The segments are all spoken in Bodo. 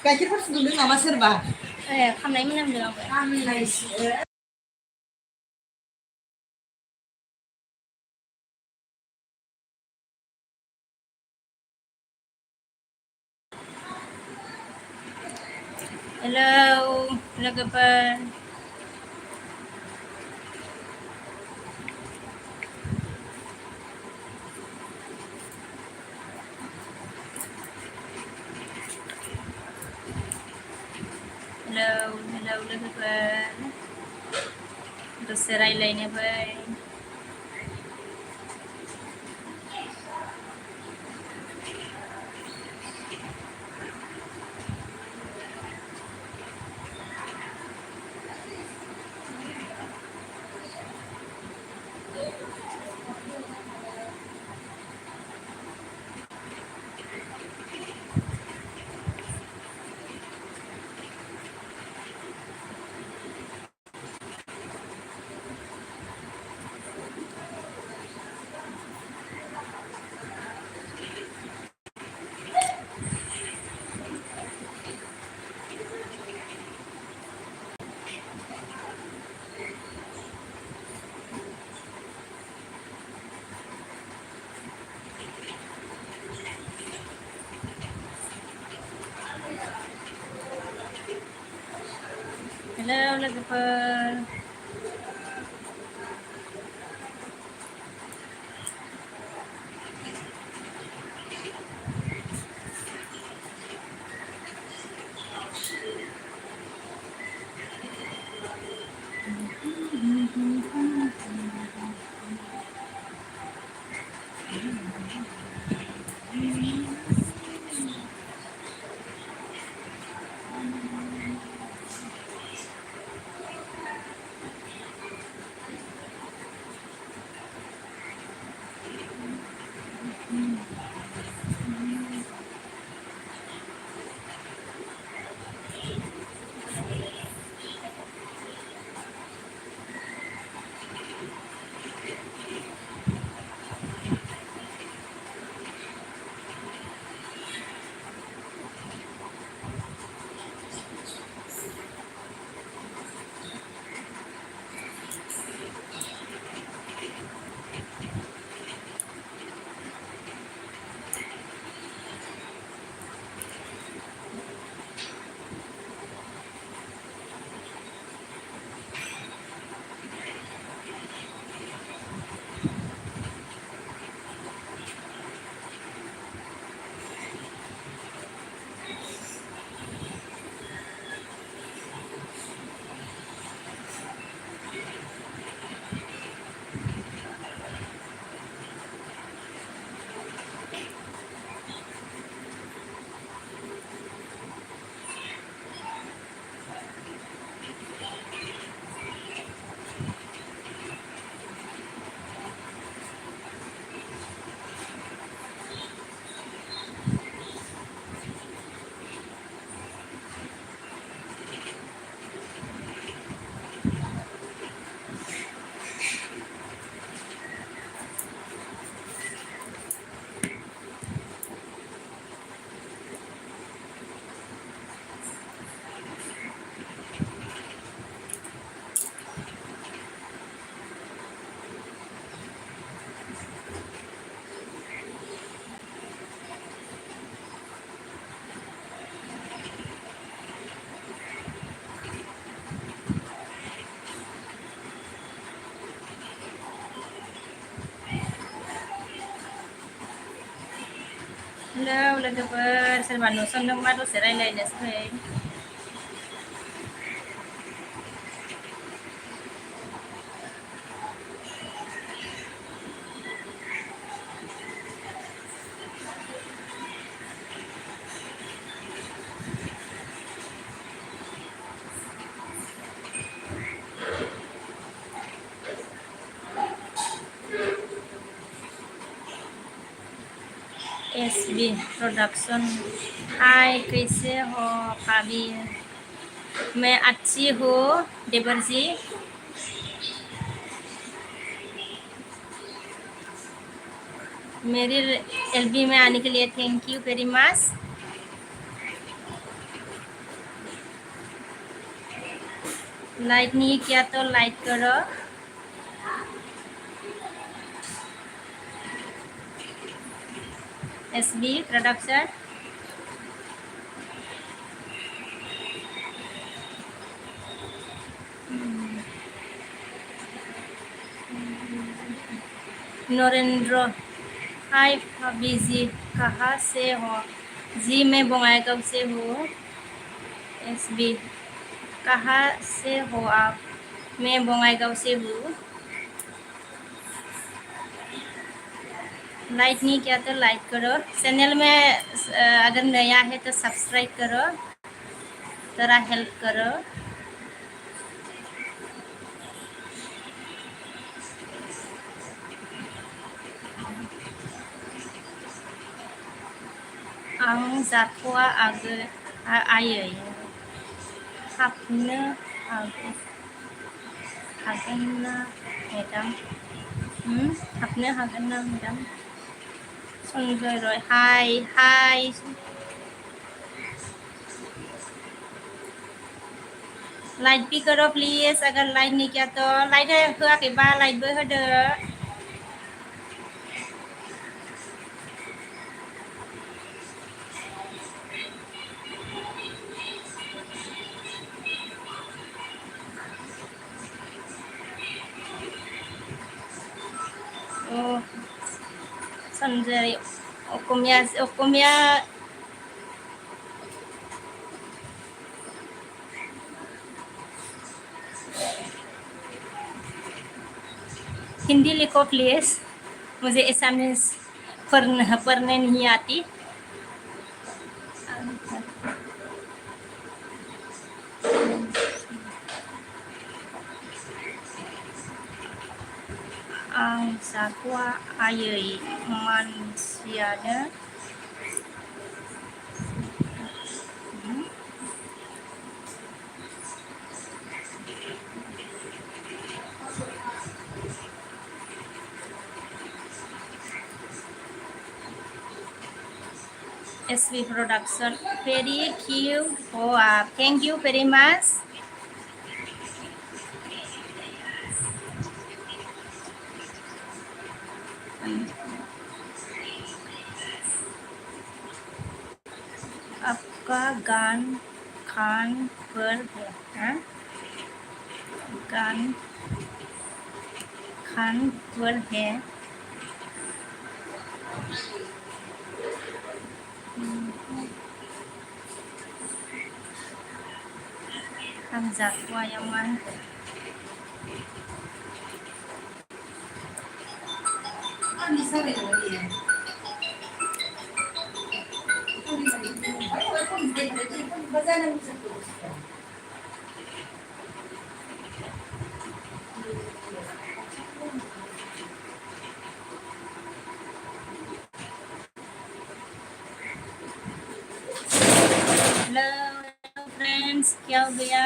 गाइखेरफोर फुदुंदों नामा सोरबा? खामनाय मोनामदों आंबो। हेलौ लोगोफोर। हेलौ लोगोफोर। दसे रायलायनो फै। हेलौ लोगोफोर। हेलौ लोगोफोर। सोरबा नुसनदोंबा दसे रायलायनोसै। SB production. हाय कैसे हो काबिर? मैं अच्छी हूँ देवर जी। मेरे एलबी में आने के लिए thank you very much. Like नहीं किया तो लाइक करो। SB प्रोडक्शन नरेंद्र हाय भाभी जी कहाँ से हो? जी मैं बंगाईगांव से हूँ। SB कहाँ से हो आप? मैं बंगाईगांव से हूँ। लाइक नहीं किया तो लाइक करो। चैनल में अगर नया है तो सब्सक्राइब करो, थोड़ा हेल्प करो। आं जाथ'वा आयै हाबनो हागोन ना मेडाम? हाबनो हागोन ना मेडाम? संजय रॉय हाय हाय लाइक भी करो प्लीज। अगर लाइक नहीं किया तो लाइक होआखैबा लाइकबो होदो। ओ संजय अकमिया हिंदी लिखो प्लीज। मुझे एसामीज पढ़ने नहीं आती। आं जाथ'वा आयै मानसियानो SB Production very cute हो आप। Thank you very much. आपका गान खान पर है हाँ? गान खान पर है। आं जाथ'वायामोन। हेलो फ्रेंड्स क्या हो गया?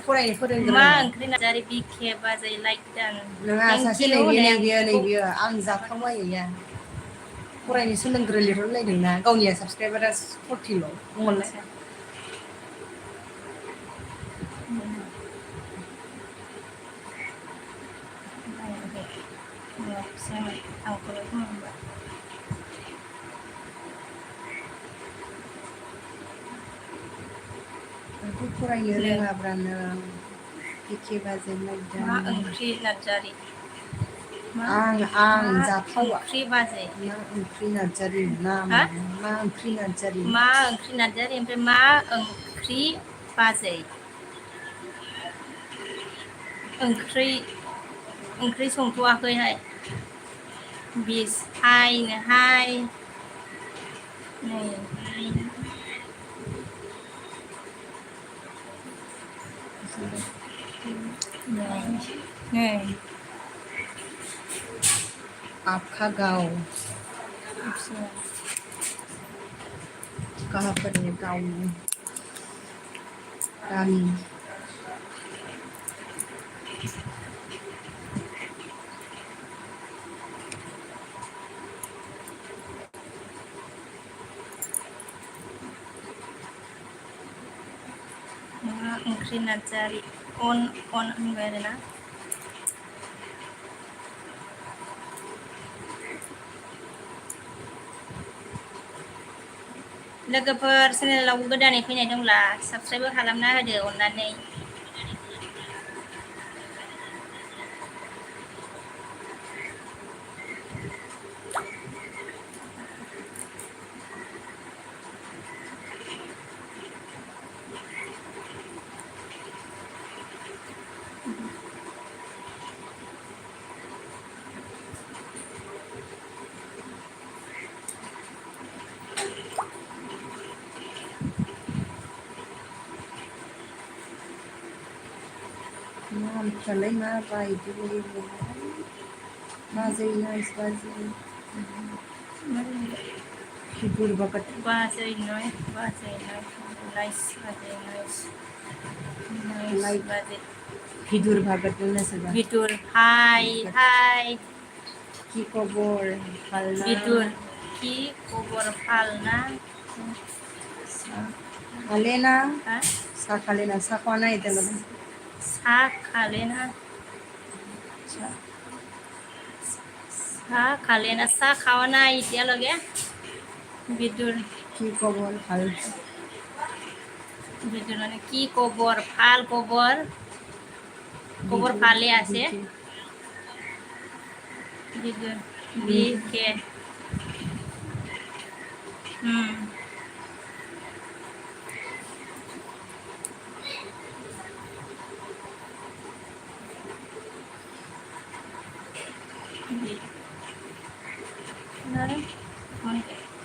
फरायनो फोरोंग्रो मा ओंख्रि नार्जारि बिखे बाजै लाइक दान नङा सासे नैबेयो आं जाखांबायोया फरायनो सोलोंग्रो लिरहरलायदोंना गावनिया साबसक्राइबारा 40ल' बुंहरलाय फरायनो रोङाब्रानो एखे बाजै नायदों। मा ओंख्रि नार्जारि आं जाथावा ओंख्रि बाजै मा ओंख्रि नार्जारि हा नामानो मा ओंख्रि नार्जारि मा ओंख्रि नार्जारि ओमफ्राय मा ओंख्रि बाजै ओंख्रि संथ'वाखैहाय बिस हाय नै नै आपका गाँव अच्छा कहाँ पर है गाँव गामी मा ओंख्रि नार्जारि अन होनबाय आरोना लोगोफोर चेनेलाव गोदानै फैनाय दंब्ला साबस्क्राइब खालामना होदो अननानै। नामफ्रालाय मा बायदिलै बाजै नाइस बाजै फिदुर बागत बाजै नाइस लाइक बाजै फिदुर भागत बोलना सका बिटुर हाय की खबर भालना बिटुर কি খবর ভাল না खाले ना হ্যাঁ सा खाले ना सा खाना है तेरे लोग চাহ খালে না চাহ খালে না চাহ খাৱা নাই এতিয়ালৈকে বিদুৰ की खबर भाल বিদুৰ মানে কি খবৰ ভাল খবৰ ভালে আছে বিদুৰ বিকে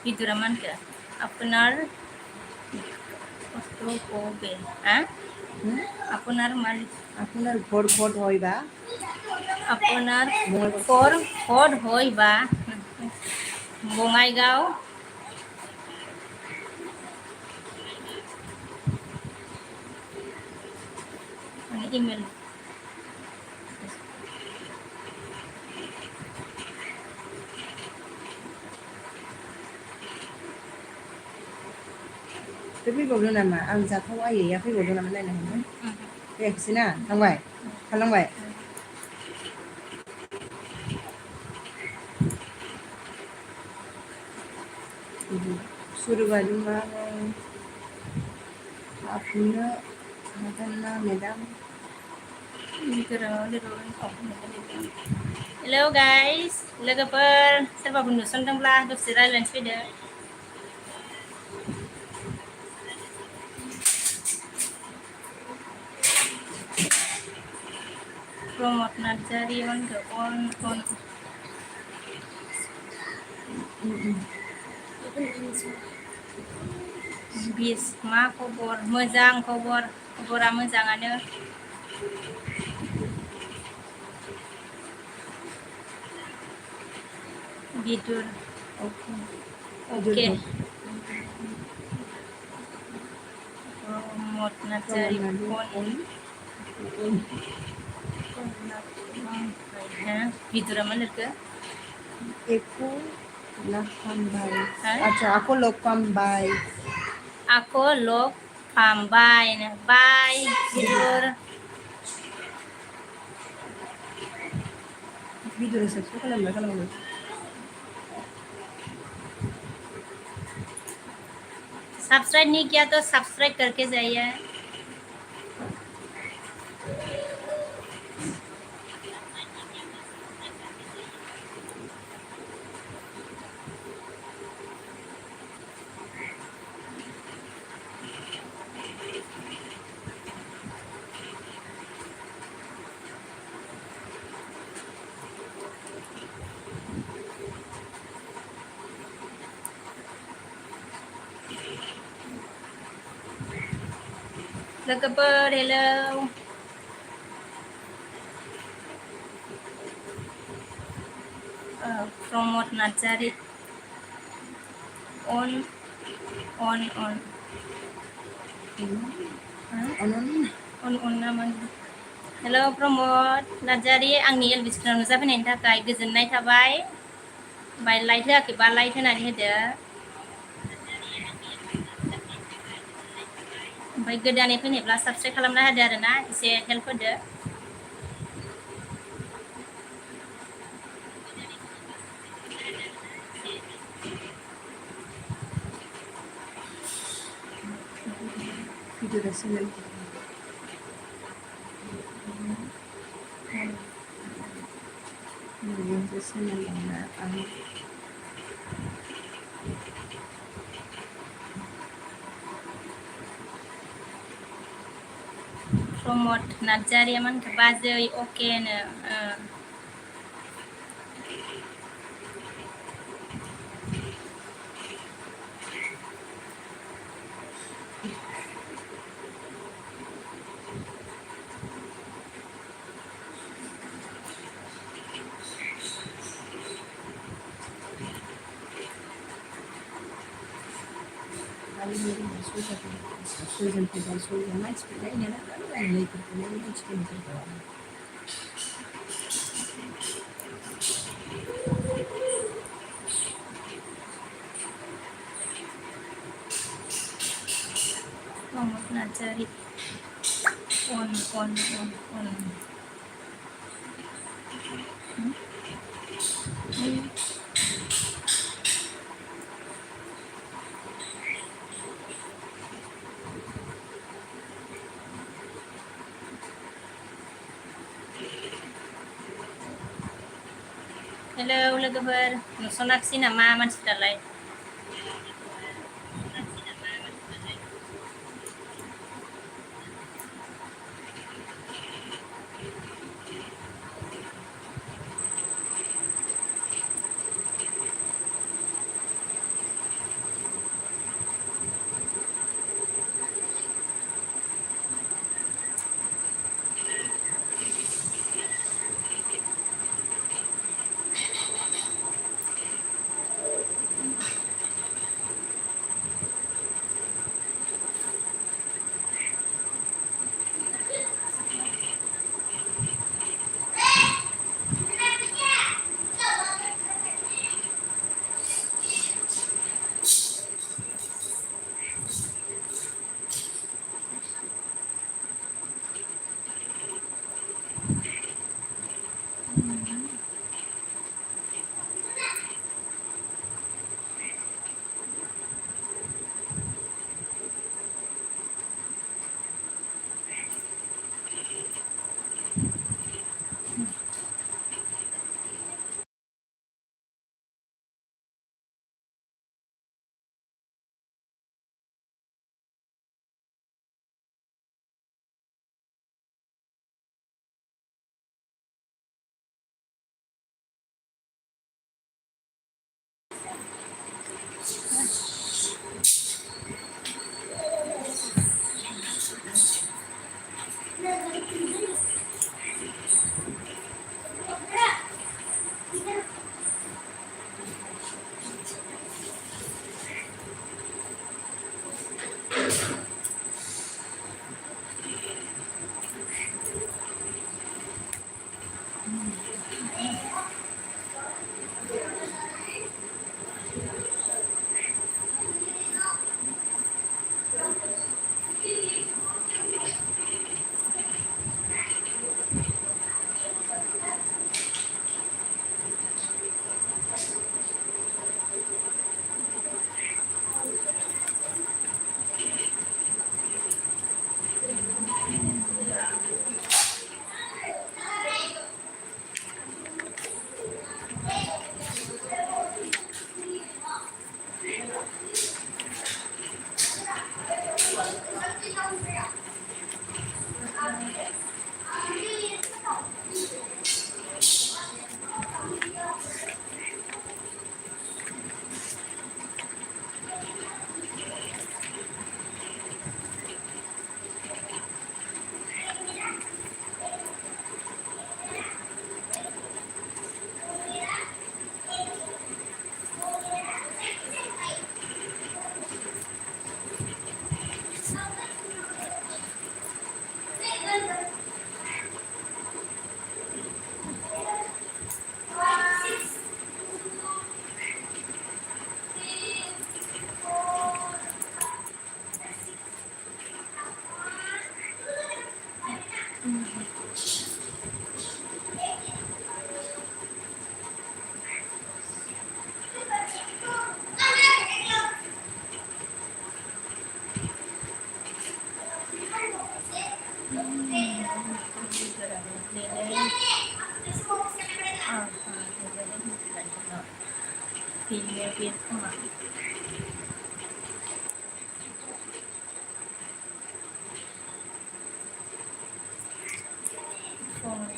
বিদুরা মানকে আপনার কষ্ট হবে হ্যাঁ আপনার মালিক আপনার ঘর ফট হয় বা আপোনাৰ ফৰ হয় বা বঙাইগাঁও মানে ইমেল फैबावदों नामा आं जाथाव आयैया फैबावदों नामा नायनो हागोन फैयाखैसै ना थांबाय थांलांबाय सुरबारि मा हाबनो हागोन ना मेदाम हेलौ गाइस लोगोफोर सोरबाफोर नुसनदोंब्ला दसे रायज्लायनोसै फैदो प्रमद नार्जारि अन बिस मा खबर मोजां खबरा मोजाङानो बिदुर अके प्रमद नार्जारि बिदुरा मा लिरखो एको लाफामबाय अच्छा aku lokpambai aku log pambai bye bidur video subscribe खालामबाय खालामाखै सब्सक्राइब नहीं किया तो सब्सक्राइब करके जाइए लोगोफोर हेलौ प्रमद नार्जारि अन नामा हेलौ प्रमद नार्जारि आंनि एलबि स्क्रिनाव नुजाफैनायनि थाखाय गोजोननाय थाबाय ओमफ्राय लाइक होआखैबा लाइक होनानै होदो ओमफ्राय गोदानै फैनायब्ला साबस्क्राइब खालामना होदो आरोना एसे हेल्प होदो भिडिअ चेनेल चेनेल आं प्रमद नार्जारिया मा होनखो बाजै अकेनो सयजन फैबाय सयजन मानसिफोर नायनो नैफोरखौनो मानसिफोरनि प्रमद नार्जारि अन हेलौ लोगोफोर नुसनाखिसै नामा मानसिफ्रालाय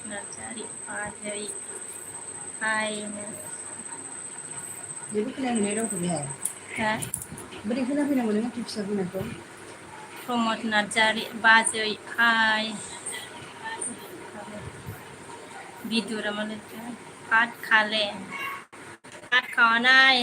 Nursery, Pajai, Hai, जेबो खोनायाखैनो रावखौ बेहाय बोरै खोनाफैनांगौ नों एथ' फिसा बुंनायखौ Promote Nursery, Bajai, Hai, Bidura Malika, Pat Khale, Pat Khanai,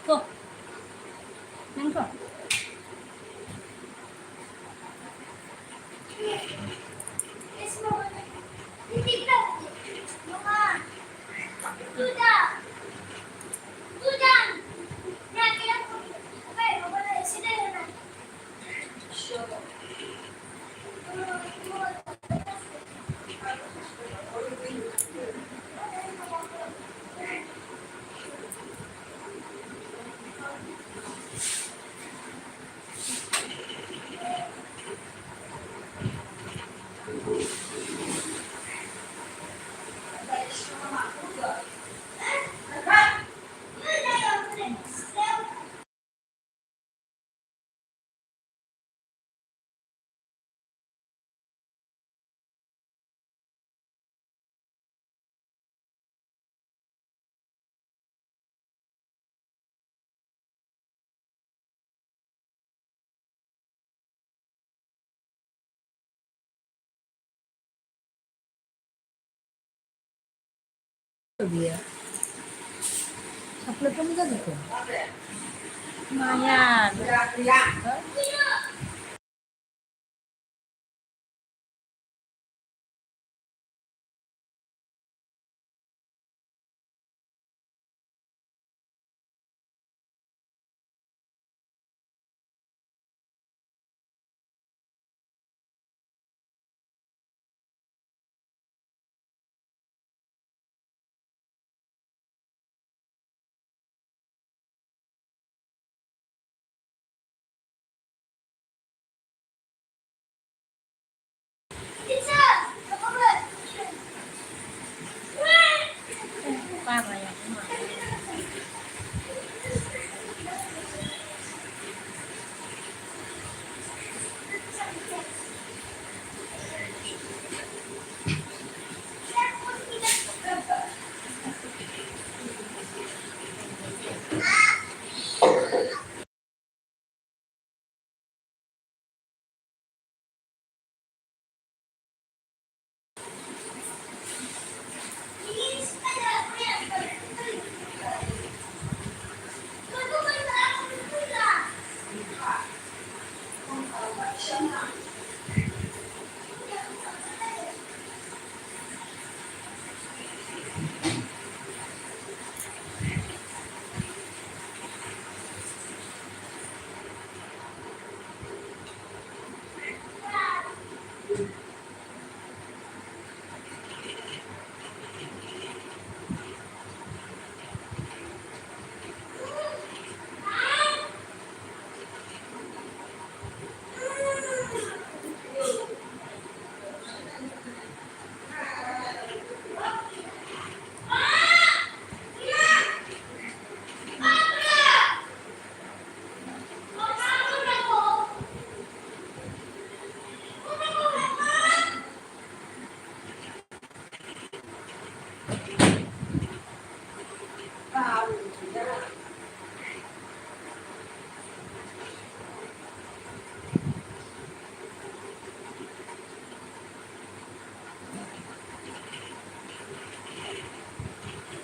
Go, Nengko. बियो साफ्लोफ्रामबो जाजोबखो Mayan.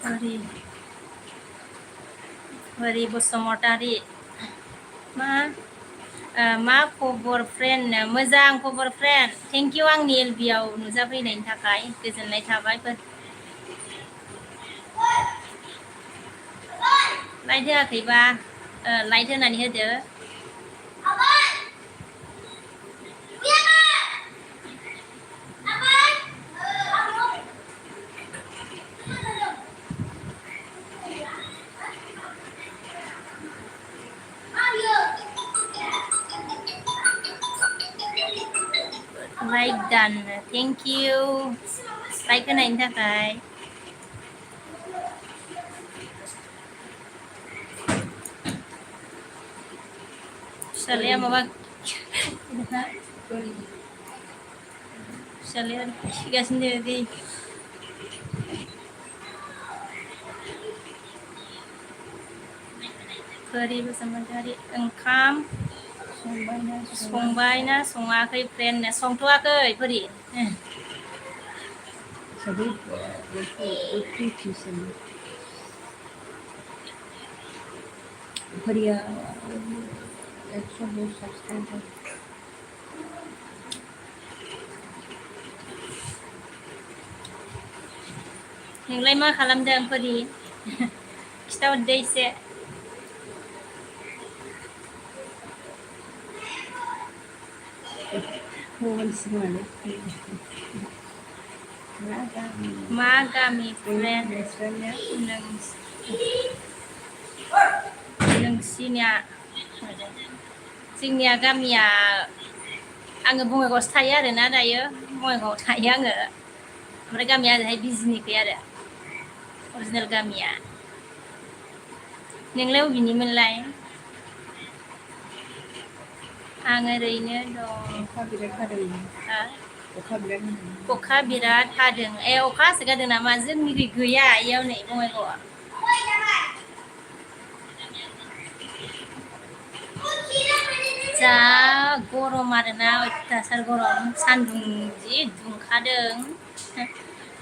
हरि बसुमतारी मा खबर फ्रेन्ड मोजां खबर फ्रेन्ड थेंक इउ आंनि एलबि आव नुजाफैनायनि थाखाय गोजोननाय थाबाय लाइट होआखैबा लाइट होनानै होदो लाइक डान थेंक इउ लाइक होनायनि थाखाय फिसालाया माबा फिसालाया खिगासिनो दे हरि बसुमतारी ओंखाम संबायना सङाखै फ्रेन्ड संथ'वाखै हरि सभी ट्यूशन हरिया 102 सब्सक्राइबर नोंलाय मा खालामदों हरि खिथाहरदो एसे मा गामि फ्रेन्ड नोंसिनिया जोंनिया गामिया आङो बङाइगावआवसो थायो आरोना दायो बङाइगावआव थायो आङो ओमफ्राय गामिया ओरैहाय बिजिनिखै आरो अरिजिनेल गामिया नोंलाय बबेनिमोनलाय आं ओरैनो दं अखा बिराद हादों अखा हासोगारदों नामा जोंनिखै गैया इयाव नै बङाइगावआव जा गरम आरोना अयथासार गरम सान्दुं जि दुंखादों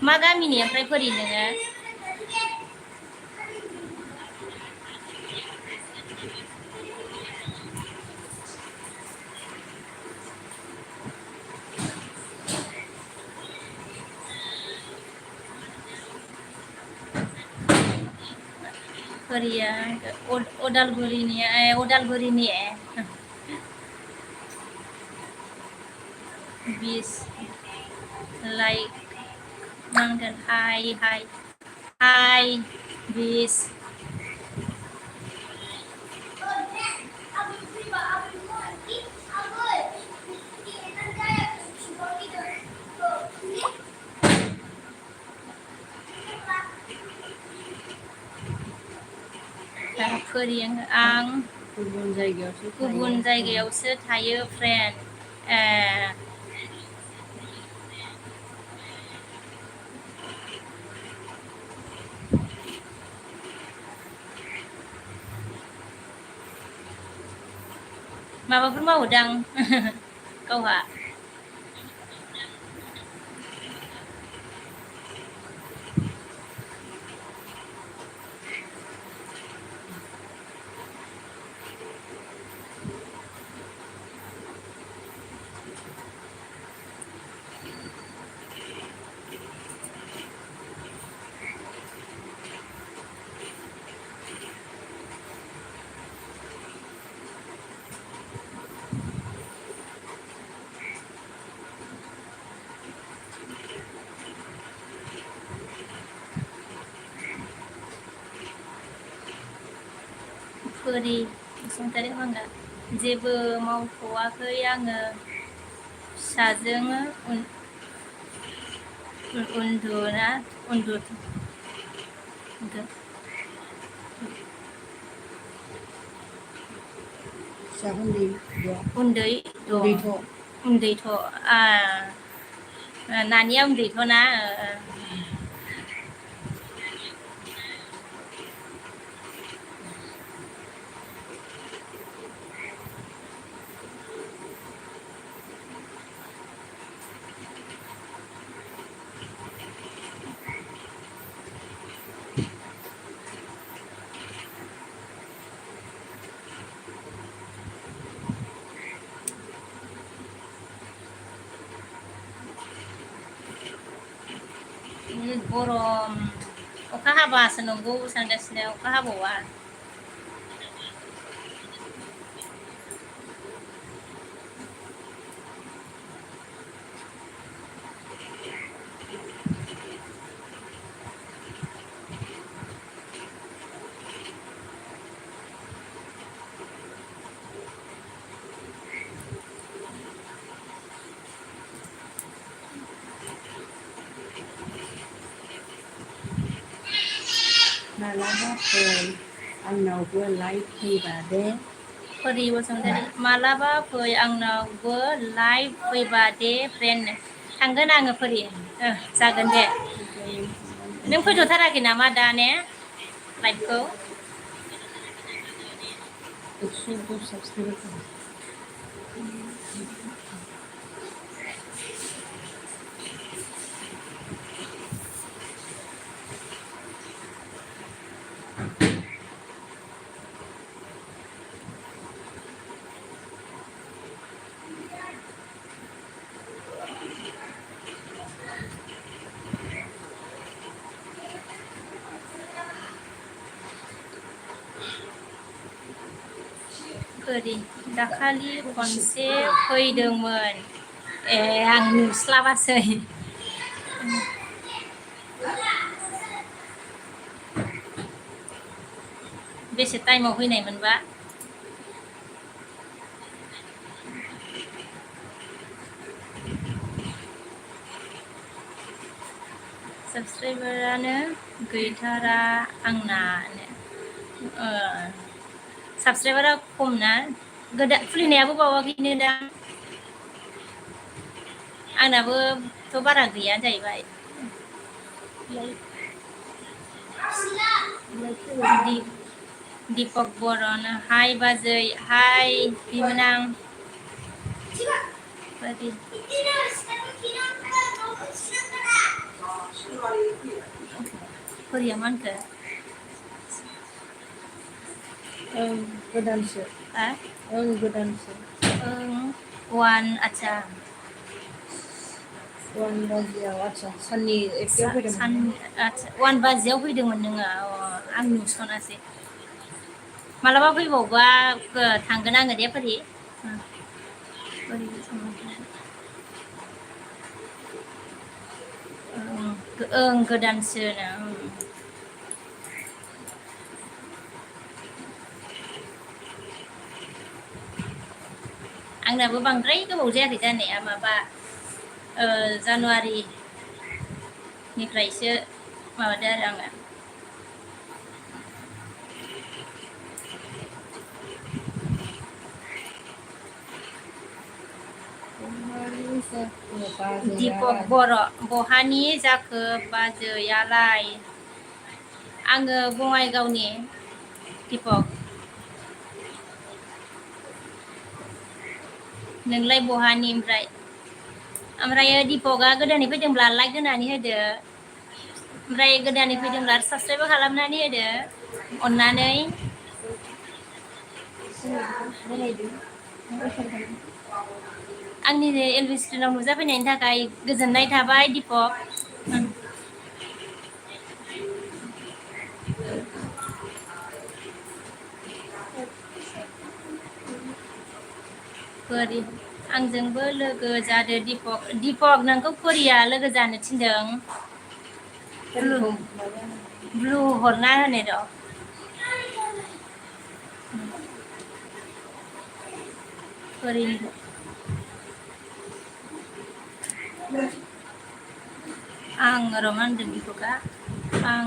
मा गामिनि ओमफ्राय फरि नोङो फरिया अदालगुरिनि बिस लाइक नांगोन हाय बिस फोरियो आं गुबुन जायगायावसो थायो फ्रेन्ड माबाफोर मावोदां गावहा फोरि बसुमतारी होनगा जेबो मावथ'वाखै आङो फिसाजों उन्दैथ' नानिया उन्दैथ'ना गरम अखा हाबासो नंगौ सानगासिनो अखा हाबावा मालाबाफोर आंनावबो लाइभ फैबा दे फरि बसुमतारी मालाबा फै आंनावबो लाइभ फैबा दे फ्रेन्ड थांगोन आङो फरि जागोन दे नों फैथ'थाराखै नामा दा ने लाइभखौ 110 साबसक्राइबार फरि दाखालि खनसे फैदोंमोन ए आं नुस्लाबासै बेसे टाइमाव फैनायमोनबा साबस्क्राइबारानो गैथारा आंना साबस्क्राइबारा खम ना गोदान खुलिनायाबो बावाखैनो दा आंनाबोथ' बारा गैया जाहैबाय दीपक बरन हाय बाजै हाय बिमोनां फरिया मा होनखो ओं गोदानसो ओं गोदानसो वान आच्छा 1 बाजियाव आच्छा साननि एकटायाव फैदोंमोन आच्छा 1 बाजियाव फैदोंमोन नोङो आं नुसनासै मालाबा फैबावबा थांगोन आङो दे फरि ओं गोदानसो आंनाबो बांद्राय गोबाव जायाखै जानाया माबा जानुवारिनिफ्रायसो माबादो आरो आङो दीपक बर बहानि जाखो बाजैयालाय आङो बङाइगावनि दीपक नोंलाय बहानि ओमफ्राय दीपकआ गोदानै फैदोंब्ला लाइक होनानै होदो ओमफ्राय गोदानै फैदोंब्ला साबस्क्राइब खालामनानै होदो अननानै आंनि एलबि स्क्रिनाव नुजाफैनायनि थाखाय गोजोननाय थाबाय दीपक फरि आंजोंबो लोगो जादो दीपक नोंखौ फरिया लोगो जानो थिनदों ब्लु हरना होनो र' फरि आं र' मा होनदों दीपकआ आं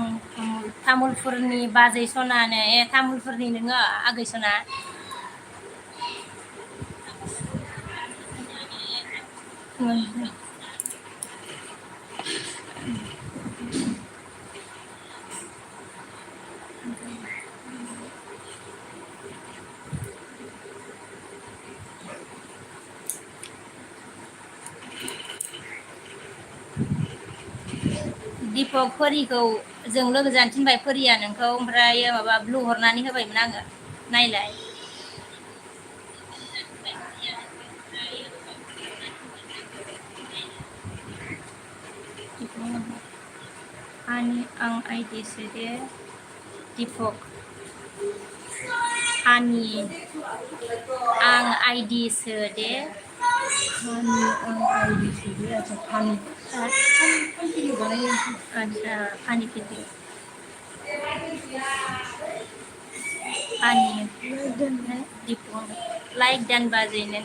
तामुलपुरनि बाजै सनानो तामुलपुरनि नोङो आगै सना दीपक फरिखौ जों लोगो जानो थिनबाय फरिया नोंखौ ओमफ्राय माबा ब्लु हरनानै होबायमोन आङो नायलाय हानि आं आइडि सोदे दिपक हानि आं आइडि सोदे हानि आं आइडि सोदे अच्छा फानि भिडिअ बानायो अच्छा फानि भिडिअ फानि दिपक लाइक दानबा जैनो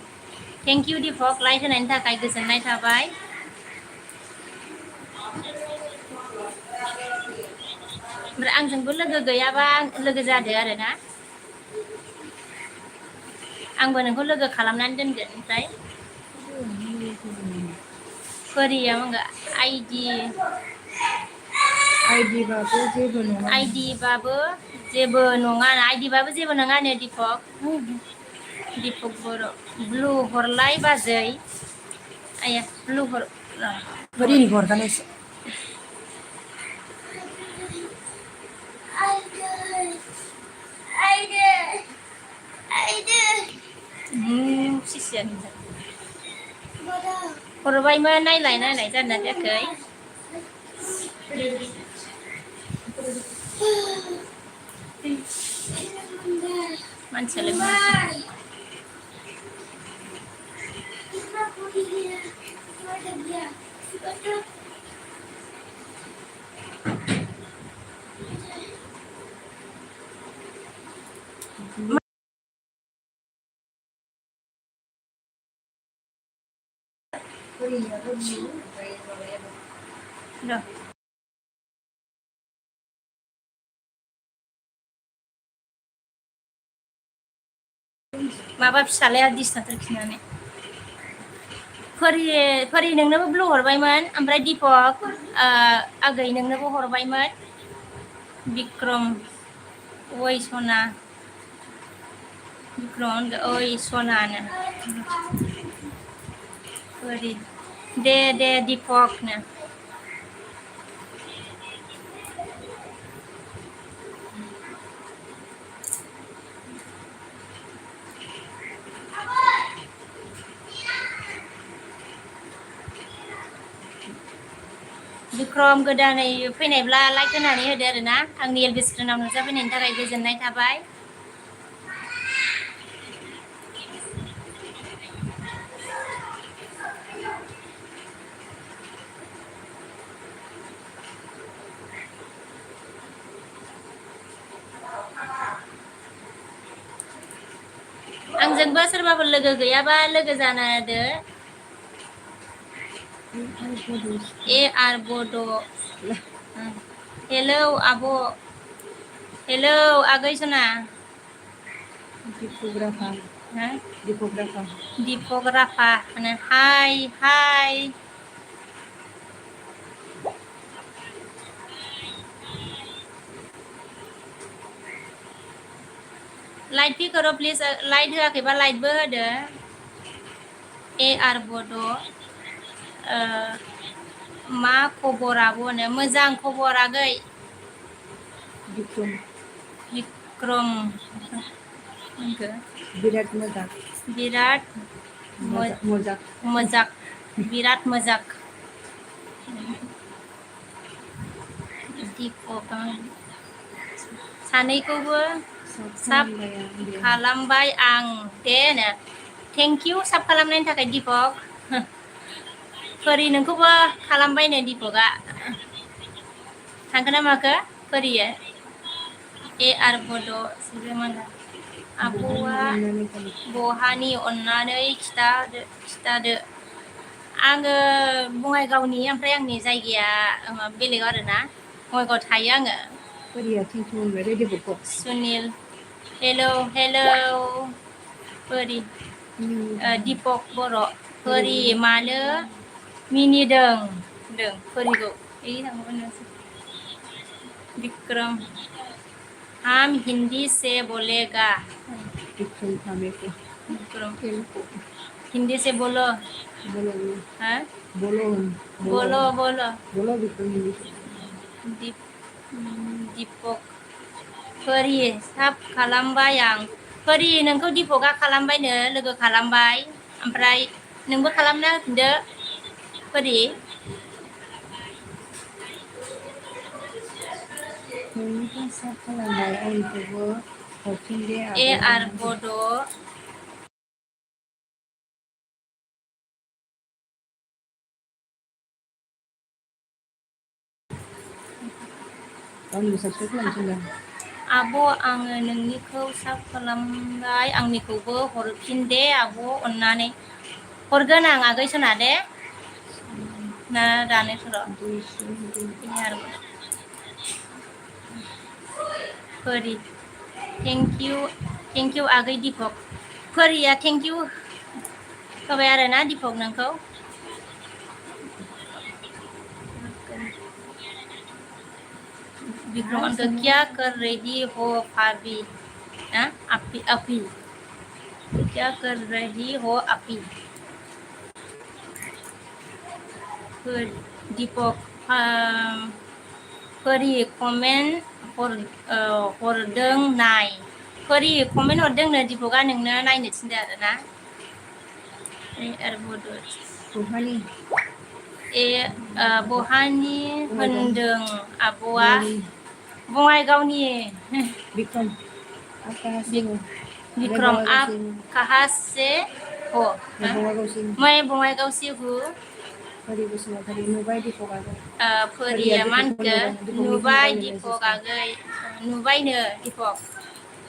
थेंक इउ दिपक लाइक होनायनि थाखाय गोजोननाय थाबाय ओमफ्राय आंजोंबो लोगो गैयाबा लोगो जादो आरोना आंबो नोंखौ लोगो खालामनानै दोनगोन ओमफ्राय फोरिया मांगा आइडि आइडिबाबो जेबो नङा आइडिबाबो जेबो नङा आइडिबाबो जेबो नङानो दिपक दिपक बर' ब्लु हरलाय बाजै आया ब्लु हर बोरै हरगोन एसे हरबायमोन नायलाय नायलाय जादोंना जायाखै मानसियालाय मा र' माबा फिसालाया दिसथाब खिनानै फोरि नोंनोबो ब्लु हरबायमोन ओमफ्राय दिपक आगै नोंनोबो हरबायमोन बिक्रम ओइ सना बिक्रम ओइ सनानो फोरि दे दिपकनो बिक्रम गोदानै फैनायब्ला लाइक होनानै होदो आरोना आंनि एलबि स्क्रिनाव नुजाफैनायनि थाखाय गोजोननाय थाबाय आंजोंबो सोरबाफोर लोगो गैयाबा लोगो जाना होदो ए आर बड' हेलौ आब' हेलौ आगै सना दिपक राभा हाय लाइट भी करो प्लिज लाइट होआखैबा लाइटबो होदो ए आर बड' मा खबर आब'नो मोजां खबर आगै बिक्रम बिराद मोजां बिराद मोजां बिराद मोजां दिपक सानैखौबो साब खालामबाय आं देनो थेंक इउ साब खालामनायनि थाखाय दिपक फोरि नोंखौबो खालामबायनो दिपकआ थांखो ना माखो फोरियो ए आर बड' सिब्रेमाला आब'आ बहानि अन्नानै खिथादो आङो बङाइगावनि ओमफ्राय आंनि जायगाया बेलेगाव आरोना बङाइगावआव थायो आङो सुनिल हेलौ फोरि दिपक बर' फोरि मानो मिनिदों होनदों फोरिखौ विक्रम हम हिंदी से बोलेगा विक्रम हिंदी से बोलो हाँ बोलो दिपक फोरि साब खालामबाय आं फोरि नोंखौ दिपकआ खालामबायनो लोगो खालामबाय ओमफ्राय नोंबो खालामना होफिनदो फोरि साब खालामबाय आंनिखौबो हरफिन दे ए आब' आर बड' गावनिबो साबसक्राइब खालामफिनदों आब' आङो नोंनिखौ साब खालामबाय आंनिखौबो हरफिन दे आब' अननानै हरगोन आं आगै सना दे ना दानोसै र' ए आर बड' फोरि थेंक इउ आगै दिपक फोरिया थेंक इउ होबाय आरोना दिपक नोंखौ विक्रम अंक क्या कर रही हो भाभी अपी अपी क्या कर रही हो अपी दीपक फोरि कमेन्ट हरदों नाय फोरि कमेन्ट हरदोंनो दीपकआ नोंनो नायनो थिनदों आरोना बहानि बहानि होनदों आब'आ बङाइगावनि बङाइगावनि विक्रम आप कहाँ से हो मैं विक्रम बङाइगाव आप से हूँ कहाँ से हो मैं बङाइगाव से हूँ मैं बङाइगाव से हूँ फोरि बसुमतारी नुबाय दिपक आगै फोरिया मा होनखो नुबाय मेसेज दिपक आगै नुबायनो दिपक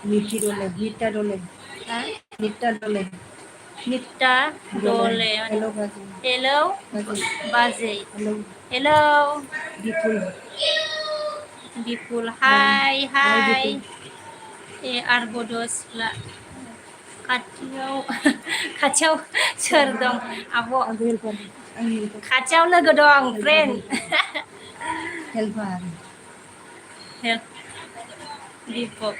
निति दले निता दले निता दले हेलो बाजै हेलौ बाजै हेलो हेलौ बिपुल बिपुल हाय हाय बिपुल ए आर बड' सिख्ला खाथियाव सोर दं आब' आंखौ हेल्पार आंनि खाथियाव लोगो दं हेल्पार फ्रेन्ड हेल्पार दीपक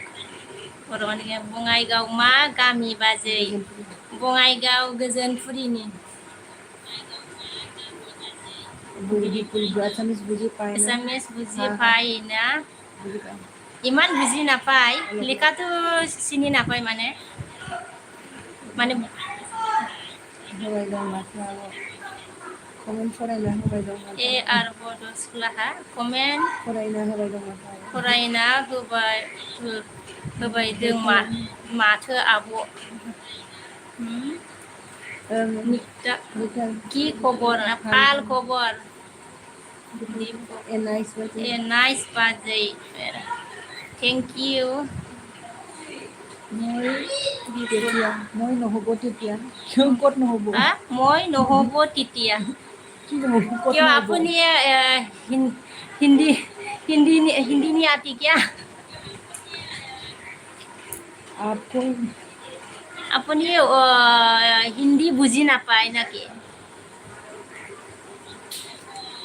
बर'नि बङाइगाव मा गामि बाजै गोजोनपुर बङाइगाव गोजोनपुरिनि बिपुल आसामिस बुझी पाए ना एसामिस বুজি हाँ हाँ পাই না बुझी पाए ইমান বুজি নাপায় অলপ লিখাটো চিনি নাপায় মানে মানে होबाय दं माथो आब' कमेन्ट फरायना होबाय दं माथो ए आर बड' सिख्लाहा कमेन्ट फरायना होबाय दं माथो आब' फरायना होबाय हेल्प दों खालाम माथो आब' ओं निता निता কি খবর না ভাল ভাল ভাল খবর ए नाइस बाजै ए नाइस बाजै थेंक इउ মই তেতিয়া মই নহ'ব তেতিয়া ক'ত নহ'ব মই নহ'ব তেতিয়া কি নহ'ব ক'ত क्यों নহ'ব आपने हिंदी हिंदी हिंदी नहीं आती क्या आपको আপুনি হিন্দী বুজি নাপায় নাকি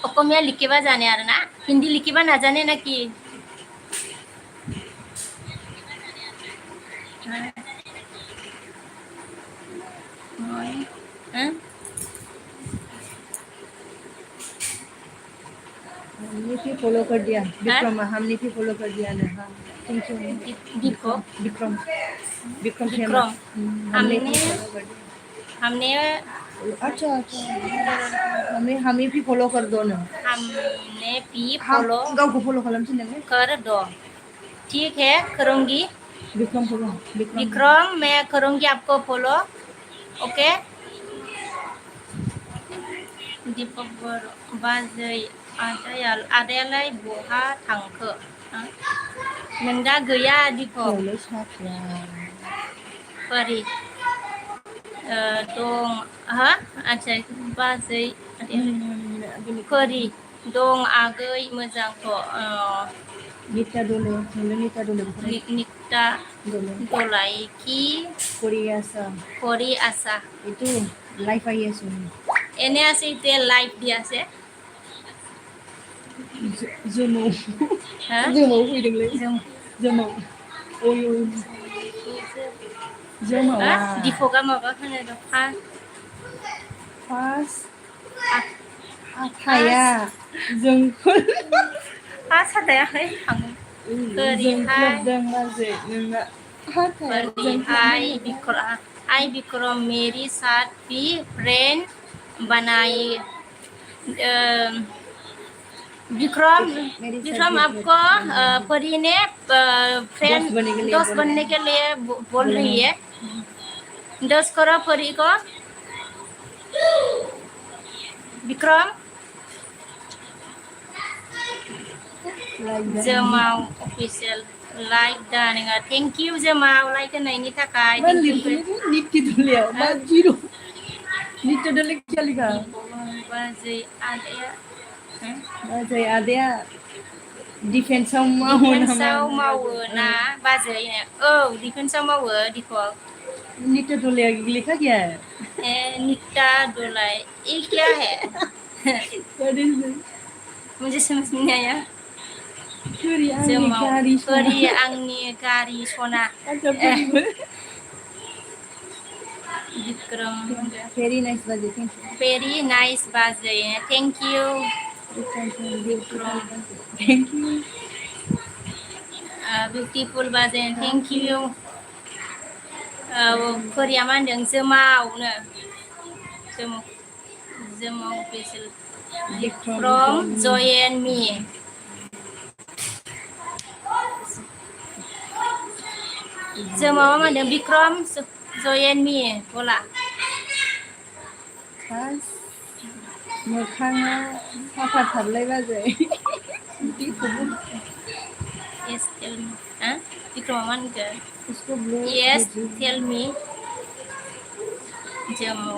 অসমীয়া লিখিব জানে আৰু না হিন্দী লিখিব নাজানে নাকি মই हमने भी फॉलो कर दिया विक्रम हमने भी फॉलो कर दिया ना हाँ थैंक यू दीपक विक्रम विक्रम शर्मा विक्रम हमने भी फॉलो कर दिया हमने अच्छा अच्छा हमें भी फॉलो कर दो ना हमने भी हाँ फॉलो गावखौ फॉलो खालामफिन नोङो कर दो ठीक है करूँगी विक्रम फॉलो विक्रम विक्रम मैं करूँगी आपको फॉलो ओके दीपक बर' बाजै आदायालाय बहा थांखो नों दा गैया दीपक फियावलाय साख्रिया बोरै दं हा आदसा बाजै फोरि दं आगै मोजांथ' निता डोले निता डोले निता दलाइकी কৰি আছা কৰি আছা এইটো লাইফ আহি আছো এনে আছে এতিয়া লাইভ দি আছে जोमाव हा जोमाव फैदोंलै जों जोमाव ओइ ओइ जोमावा दिपकआ माबा होनो दं फार्स्ट हाथाया जोंफोर फार्स्ट हाथायाखै थाङो जोंख्लोबदों बाजै नोंना हाथाया जोंख्लोबदों हाय विक्रम मेरी साथ भी फ्रेंड बनाई विक्रम मेरे साथ विक्रम भी आपको परी ने फ्रेंड दोस्त बनने के लिए बोल रही है। दोस्त करो परी को। विक्रम जमाव ऑफिशियल लाइक दा नोङो थेंक इउ जमाव लाइक होनायनि थाखाय मा थेंक इउ लिरखो नित्य दुलिया मा जिर' नित्य दुलिया क्या लिखा बाजै आदाया बाजै आदाया डिफेन्सआव मावो नामा डिफेन्सआव मावो ना बाजै औ डिफेन्सआव मावो दिपक नित्य दुलिया लिखा क्या है नित्या डोलाई ये क्या है What is this? मुझे समझ नहीं आया Puri आंनि जमाव गारि सना परी आंनि गारि सना अच्छा पुरिबो विक्रम Very nice बाजै thank you very nice बाजै thank you Beautiful thank you beautiful बाजै थेंक यू परिया मा होनदों जोमावनो जोमाव special from Jay and me जोमाव मा होनदों विक्रम जय एन्ड मी बोला मोखाङा साफाथारलाय बाजै yes tell me विक्रम मा होनखो इसको ब्लू yes tell me जोमाव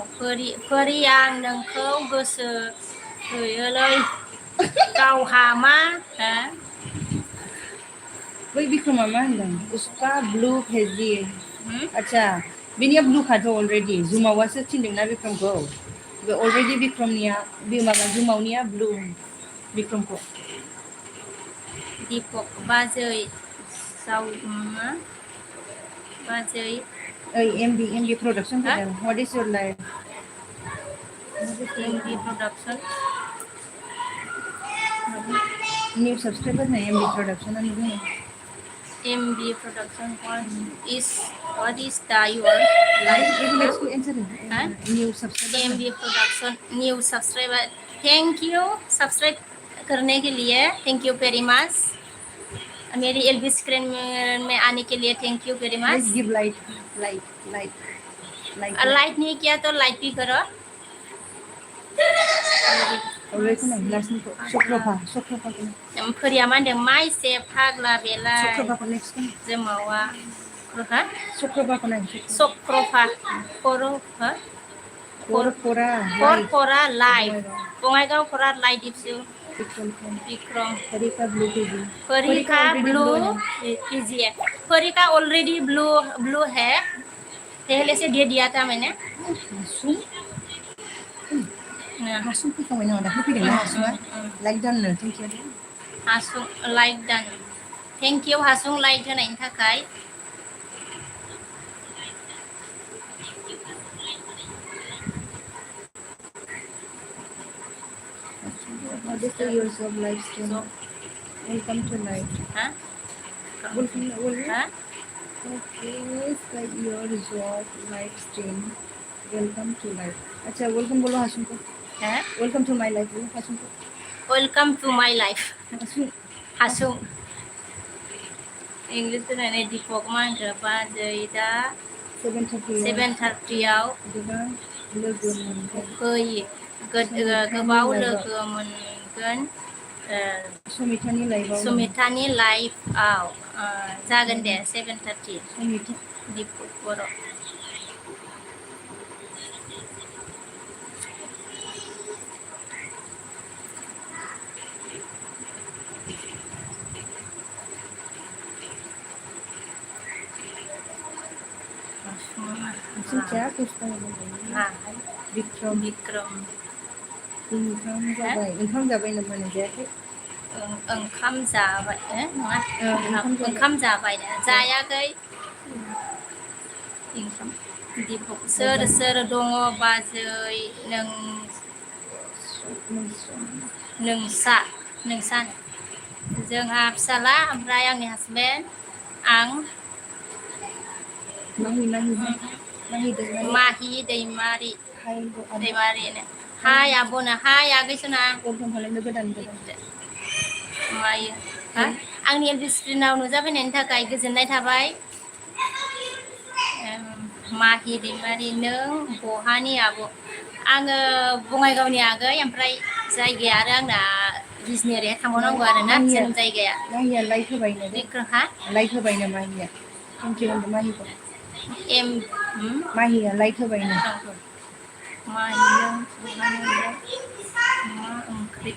परि आं नोंखौ गोसो होयोलै गावहा मा बै बिक्रमा मा होनदों उसका ब्लू भेजी अच्छा बेनिया ब्लु खाथ' अलरेडि जुमावासो थिनदोंना बिक्रमखौ अलरेडि बिक्रमनिया माबा जुमावनिया ब्लु बिक्रमखौ दीपक बाजै मा बाजै एमबी प्रोडक्शन फैदों what is your life MB production new subscriber नहीं एमबी प्रोडक्शन अनुगुण MB production what is the your life new subscriber MB production new subscriber thank you subscribe करने के लिए थैंक यू वेरी मच मेरी एलबी स्क्रीन में आने के लिए thank you very much give like like नहीं किया तो लाइक भी करो फोरिया मा होनदों मा एसे फाग्ला बेलाय जोमावा चक्रफा खरखरा लाइफ बङाइगाव खरा लाइट दिपसु विक्रम परीका ब्लू कीजिए परीका ऑलरेडी ब्लू है पहले से दे दिया था मैंने हासुं फैखांबाय नामा दाख्लै फैदोंना हासुङा लाइक दाननो थेंक इउ हासुं लाइक दान थेंक इउ हासुं लाइक होनायनि थाखाय What is your job live stream? Welcome to live. Welcome. Okay, like your job live stream. Welcome to live. अच्छा welcome बोलो हासुं को. Welcome to my life बोलो हासुं को. Welcome to my life. हासुं. इंग्लिश होननानै दीपक मा होनखो बाजै दा 7:30 आव लोगो मोनगोन. गोबाव लोगो मोनगोन सुमितानि लाइफआव जागोन दे 7:30 दीपक बर' क्या कुछ विक्रम ओंखाम जाबाय नामा जायाखै ओंखाम जाबाय नङा ओंखाम जाबाय जायाखै दीपक सोर दङ बाजै नोंसा जोंहा फिसाला ओमफ्राय आंनि हासबेन्ड आं माहि दैमारि हाय आब'नो हाय आगै सना मायो हा आंनि एलबि स्क्रिनाव नुजाफैनायनि थाखाय गोजोननाय थाबाय माहि दैमारि नों बहानि आब' आङो बङाइगावनि आगै ओमफ्राय जायगाया आरो आंना बिजनि ओरैहाय थांबावनांगौ आरो ना जोनोम जायगाया माहिया लाइक होबायनो दे हा लाइक होबायनो माहिया थेंक इउ होनदो माहिखौ एम माहिया लाइक होबायनो माहिजों मा ओंख्रि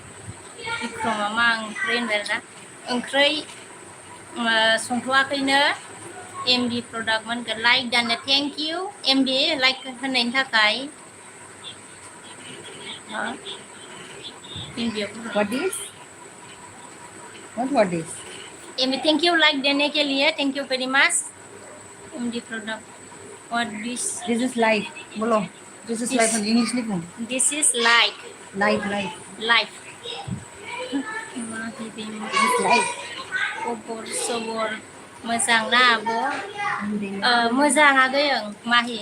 बिक्रमा मा ओंख्रि होनबाय आरोना ओंख्रै संथ'वाखैनो एमबि प्रडाक्ट मोनगोन लाइक दानो थेंक इउ एमबि लाइक होननायनि थाखाय What is? What is? MB thank you like देने के लिए thank you very much MB product what this This is like. बोलो. This is like on English लिखो. This is like Like. Life This is like. खबर सबर मोजां ना आब' मोजां आगै ओं माहि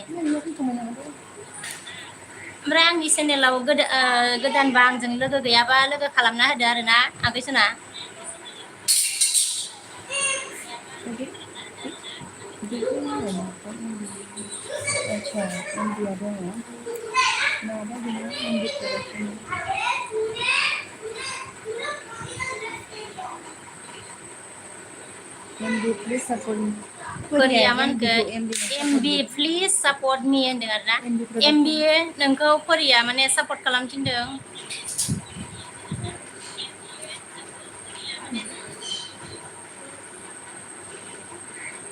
ओमफ्राय आंनि चेनेलाव गोदानबा आंजों लोगो गैयाबा लोगो खालामना होदो आरोना आगै सना अच्छा इंडिया दङ माबा बेनो India MB please support me. Korea मानखो एमबि प्लिज सापर्ट मी होनदों आरोना एमबि नोंखौ कोरिया माने सापर्ट खालामफिनदों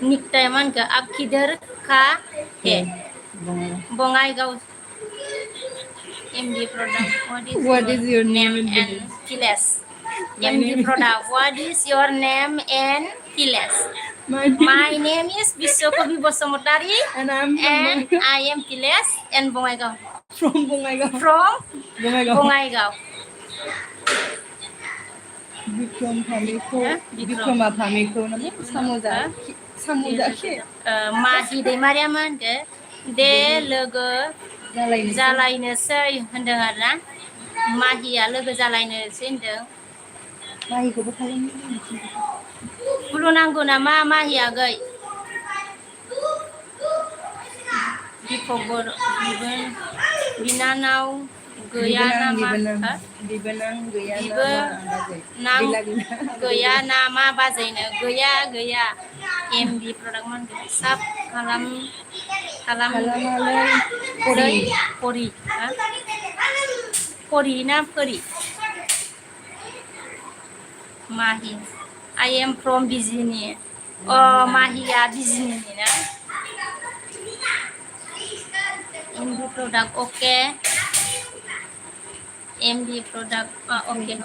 निकटाय मानखो आप किधर का है Bongaigaon MD product What is your name and in village? village My MD name product what is your name and village my name is Biswakobi Bosomotari and I am village and Bongaigaon from Bongaigaon. Bongaigaon Bikram Phamiko. Bikrama Phamiko naman Samuda Mahi Daimaria मा होनदो दे लोगो जालायनोसै होनदों आरोना माहिया लोगो जालायनोसै होनदों माहिखौबो खालामनो खुलु नांगौ नामा माहि आगै दिपक बर' बिनानाव गैया नामा बिबोनां गैया नामा बाजैनो गैया एमबि प्रडाक्ट मोनगोन साब परि ना परि माहि I am from बिजिनि माहिया बिजिनि ना MD product okay MD product okay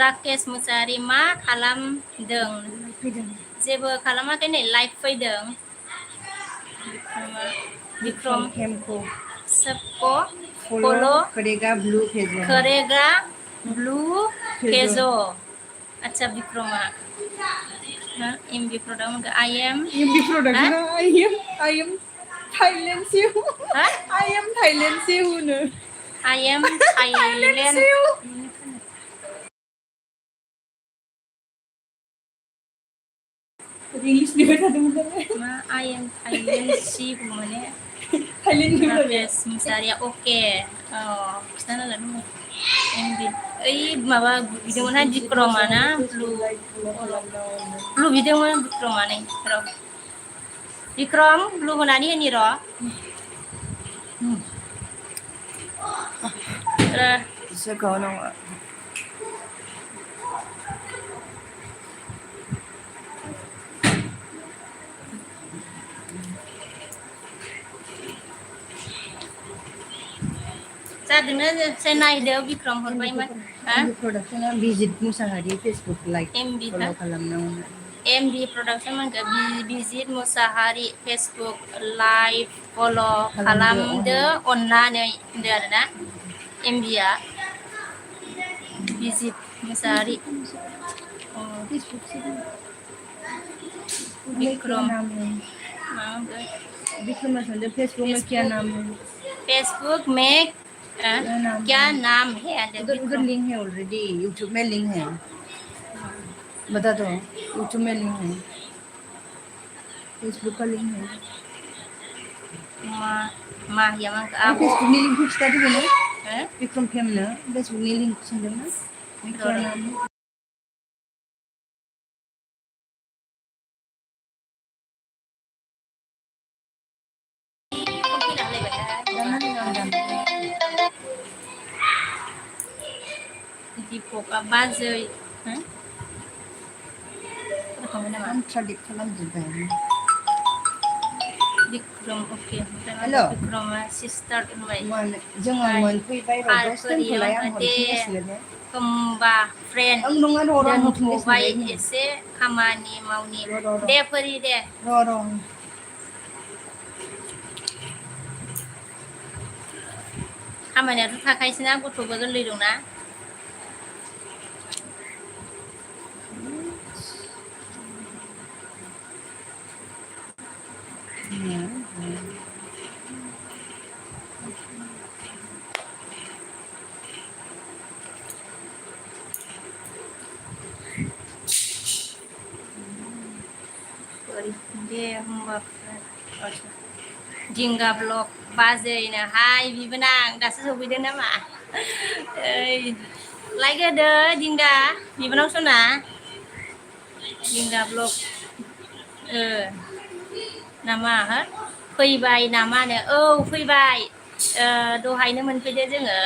Rakesh Mushahary मा खालामदों जेबो खालामाखै नै लाइभ फैदों विक्रम सबको फॉलो करेगा ब्लू फेजो अच्छा Vikrama MB product I am Thailand siêu I am Thailand siêu nữa I am Thailand English ni beta tu ma I am Thailand siêu mana Thailand ni Rakesh Musaria oke sana lah dulu MB माबा बिदोंमोनहाय विक्रमा ना ब्लु बिदोंमोन विक्रमा नै र' विक्रम ब्लु होनानै होनि र' sekarang जादोंनो से नायदो Vikram हरबायमोन production visit Musahari Facebook like follow खालामनांगौ MB production मोनखो visit Mushahary Facebook live follow खालामदो अननानै होनदो आरोना MBआ visit मुसाहारि विक्रम विक्रम फेसबुक में क्या नाम है फेसबुक में क्या नाम है उधर लिंक है ऑलरेडी, यूट्यूब में लिंक है, बता दो। यूट्यूब में लिंक है, फेसबुक का लिंक है। mah ya mang अरे aku फेसबुकनि लिंकखौ खिथादो बेनो, विक्रम फेमनो फेसबुकनि लिंक सोंदोंना, क्या नाम है? di poka bazai कन्ट्राडिक्ट खालामजोब्बाय। Bikram oke हेल' Bikram sister होनबाय जोङो मोनफैबाय र', दसे दोनथ'लाय, आं हरफिनगासिनो दे। होमबा फ्रेन्ड आं नङा र' आं दोनथ'बाय हरफिनगासिनो दे। एसे खामानि मावनि र' दे फरि दे र' खामानियाथ' थाखायोसैना गथ'बो गोरलै दंना। दे होमबा दिंगा ब्लग बाजैनो हाय बिबोनां दासो सफैदों नामा? लाइक होदो दिंगा बिबोनां सना दिंगा ब्लग नामा हो फैबाय नामानो औ फैबाय दहायनो मोनफैदो जोङो।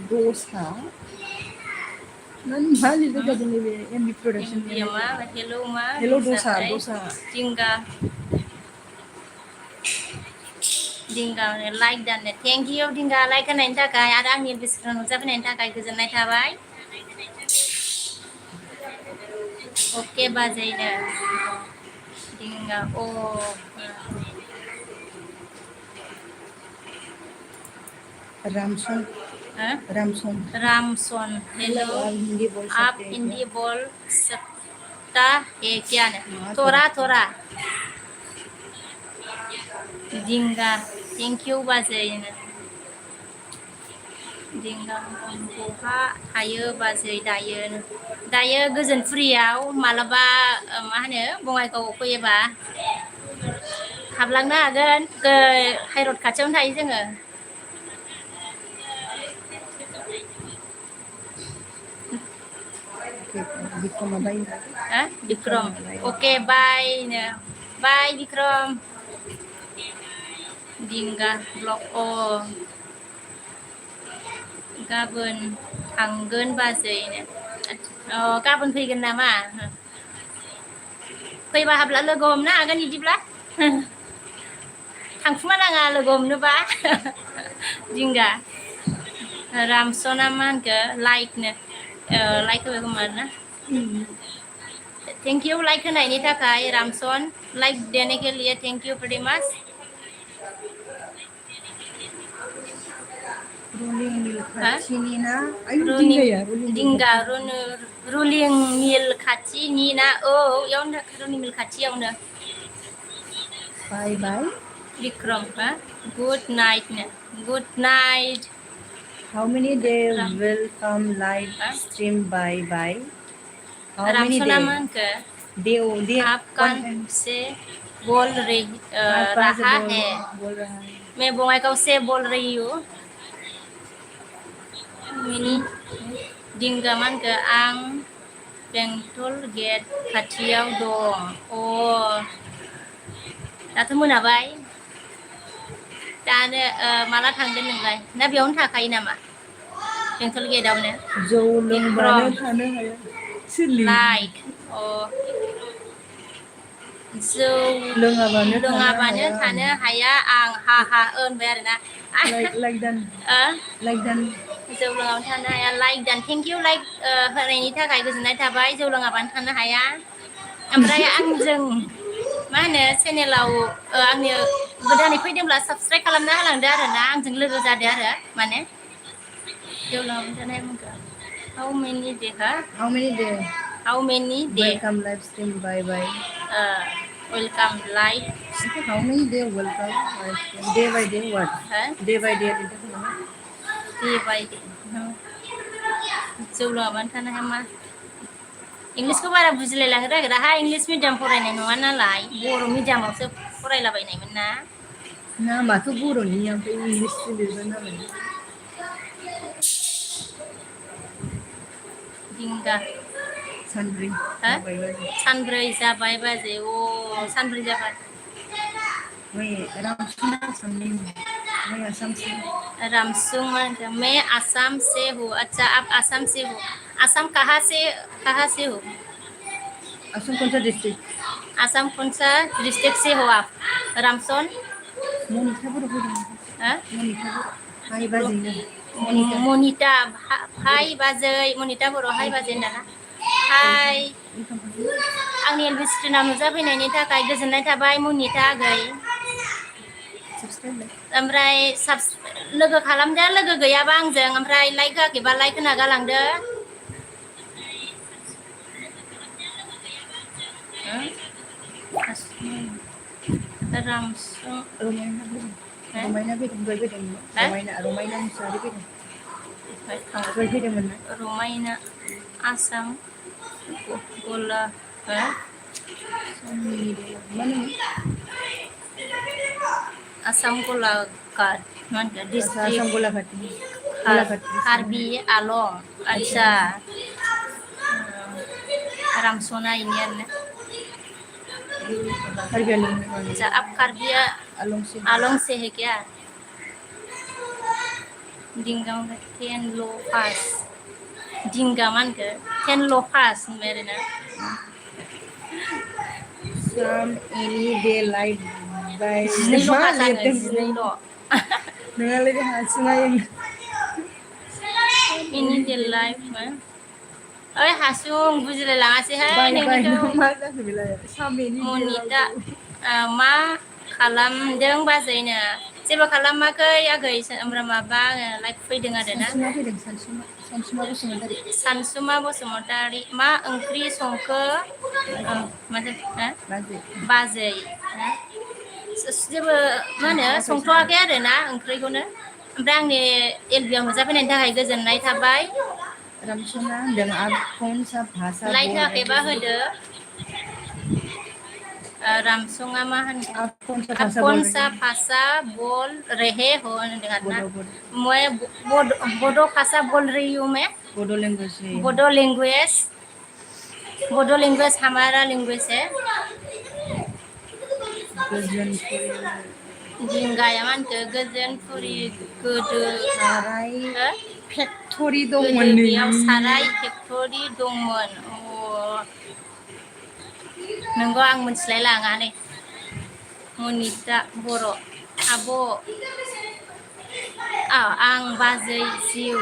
दसा मा लिरबाय थादों नैबे एमबि प्रडाक्सन मा हेलौ मा हेल' दसा दिंगा दिंगा लाइक दाननो थेंक इउ दिंगा लाइक होनायनि थाखाय आरो आंनि बिस्कुट नुजाफैनायनि थाखाय गोजोननाय थाबाय। ओके बाजैनो दिंगा रामसन रामसन हेलो आप हिंदी बोल सकता है क्या थोड़ा थोड़ा दिंगा थेंक इउ बाजैनो दिंगा बहा थायो बाजै दायो गोजोनपुरियाव मालाबा मा होनो बङाइगावआव फैयोबा हाबलांनो हागोन हाइरड खाथियावनो थायो जोङो। विक्रम ओके बाय बाय विक्रम दिंगा ब्लग गाबोन थांगोन बाजैनो गाबोन फैगोन नामा? फैबा हाब्ला लोगो हमनो हागोन बिदिब्ला थांखुमा नाङा लोगो हमनोबा दिंगा रामसना मा होनखो लाइक होबाय खोमा ना थेंक इउ लाइक होनायनि थाखाय रामसन लाइक देने के लिए थेंक यू वेरी मच। दिंगा रुलिं मिल खाथिनि ना औ इयावनो रुलिं मिल खाथियावनो bye bye Vikram good night good night How many days will come live stream by? How many रामसना days? मा होनखो Day आप कान से बोल रहा है मैं बङाइगाव से बोल रही हूँ मिनी दिंगा मा होनखो आं बेंटल गेट खाथियाव दं दाथ' मोनाबाय दानो माला थांगोन नोंलाय ना बेयावनो थाखायो नामा बेंटल गेटआवनो जौ लोंबानो थानो हाया लाइक जौ लोङाबानो थानो हाया आं हा होनबाय आरोना जौ लोङाबानो थानो हाया लाइक दान थेंक इउ लाइक होनायनि थाखाय गोजोननाय थाबाय जौ लोङाबानो थानो हाया ओमफ्राय आंजों मा होनो चेनेलाव आंनि गोदानै फैदोंब्ला साबसक्राइब खालामना होलांदो आरोना आंजों लोगो जादो आरो माने जौ लोङाबानो थानो हाया हाउ मेनि दे Welcome live stream bye. Welcome life इसे how many day welcome day by day what है day by day itu kan दे बाय दे जौ लोङाबानो थानो हाया मा इंलिसखौ बारा बुजिलायलांनो नागिराहाय इंलिस मिडियाम फरायनाय नङा नालाय बर' मिडियामावसो फरायलाबायनायमोन ना namaथ' बर'नि ओमफ्राय इंलिस लिरबाय नालाय दिंगा सानब्रै हो जाबाय बाजै सानब्रै जाबाय बाजै अ सानब्रै जाबाय मैं रामसुना आसामनि मैं आसाम से रामसुं मैं आसाम से हूँ अच्छा आप आसाम से हो आसाम कहाँ से हो आसाम कौन सा डिस्ट्रिक्ट आसाम कौन सा डिस्ट्रिक्ट से हो आप रामसन मनिता बर' फैदों हाँ? मनिता बर' हाय बाजैनो मनिता हाय बाजै मनिता बर' हाय बाजै होनदाना हाय आंनि एलबि स्क्रिनाव नुजाफैनायनि थाखाय गोजोननाय थाबाय मनिता आगै ओमफ्राय लोगो खालामदो लोगो गैयाबा आंजों ओमफ्राय लाइक होआखैबा लाइक होना गालांदो रामसुं रमायना फैदों दहाय फैदोंमोन रमायना मुसाहारि फैदों दहाय फैदोंमोन ना रमायना आसाम गला आसाम गलाघाट मा होनगोन आसाम डिस्ट्रिक्ट गलाघाट कार्बि आलं अच्छा रामसना इनि आरोना कार्बि आंलं अच्छा आप कार्बि आलं से है क्या दिंगा टेन ल' पास दिंगा मा होनखो टेन ल' पास होनबाय आरोना Some any day life by जिनैल' मा पास आङो लिरदों जिनैल' नोंहालाय हासिनाय एनि डे लाइफ मा ओइ हासुं बुजिलाय लाङासैहाय बाय बाय नोंनिखौ मा जाखो बेलाय some any day Manita life मा खालामदों बाजैनो जेबो खालामाखै आगै ओमफ्राय माबा लाइक फैदों आरोना सानसुमा फैदों सानसुमा बसुमतारी सानसुमा बसुमतारी मा ओंख्रि संखो बाजै जेबो मा होनो संथ'वाखै आरोना ओंख्रिखौनो ओमफ्राय आंनि एलबियाव नुजाफैनायनि थाखाय गोजोननाय थाबाय रामसना होनदों आप कौन सा भाषा लाइक बोल होआखैबा रहे होदो रामसुङा मा होनगोन आप कौन सा आप भाषा कौन बोल सा रहे भाषा बोल रहे हो होनदों आरोना बोलो मैं बोडो भाषा बोल रही हूँ मैं बोडो लैंग्वेज बोडो लैंग्वेज हमारा लैंग्वेज है गोजोनपुरी दिंगाया मा होनखो गोजोनपुरि गोदो साराय फेक्टरि दंमोन गोदो नै बेयाव साराय फेक्टरि दंमोन नोंगौ आं मिथिलाय लाङा नै मनिता बर' आब' आं बाजै जिउ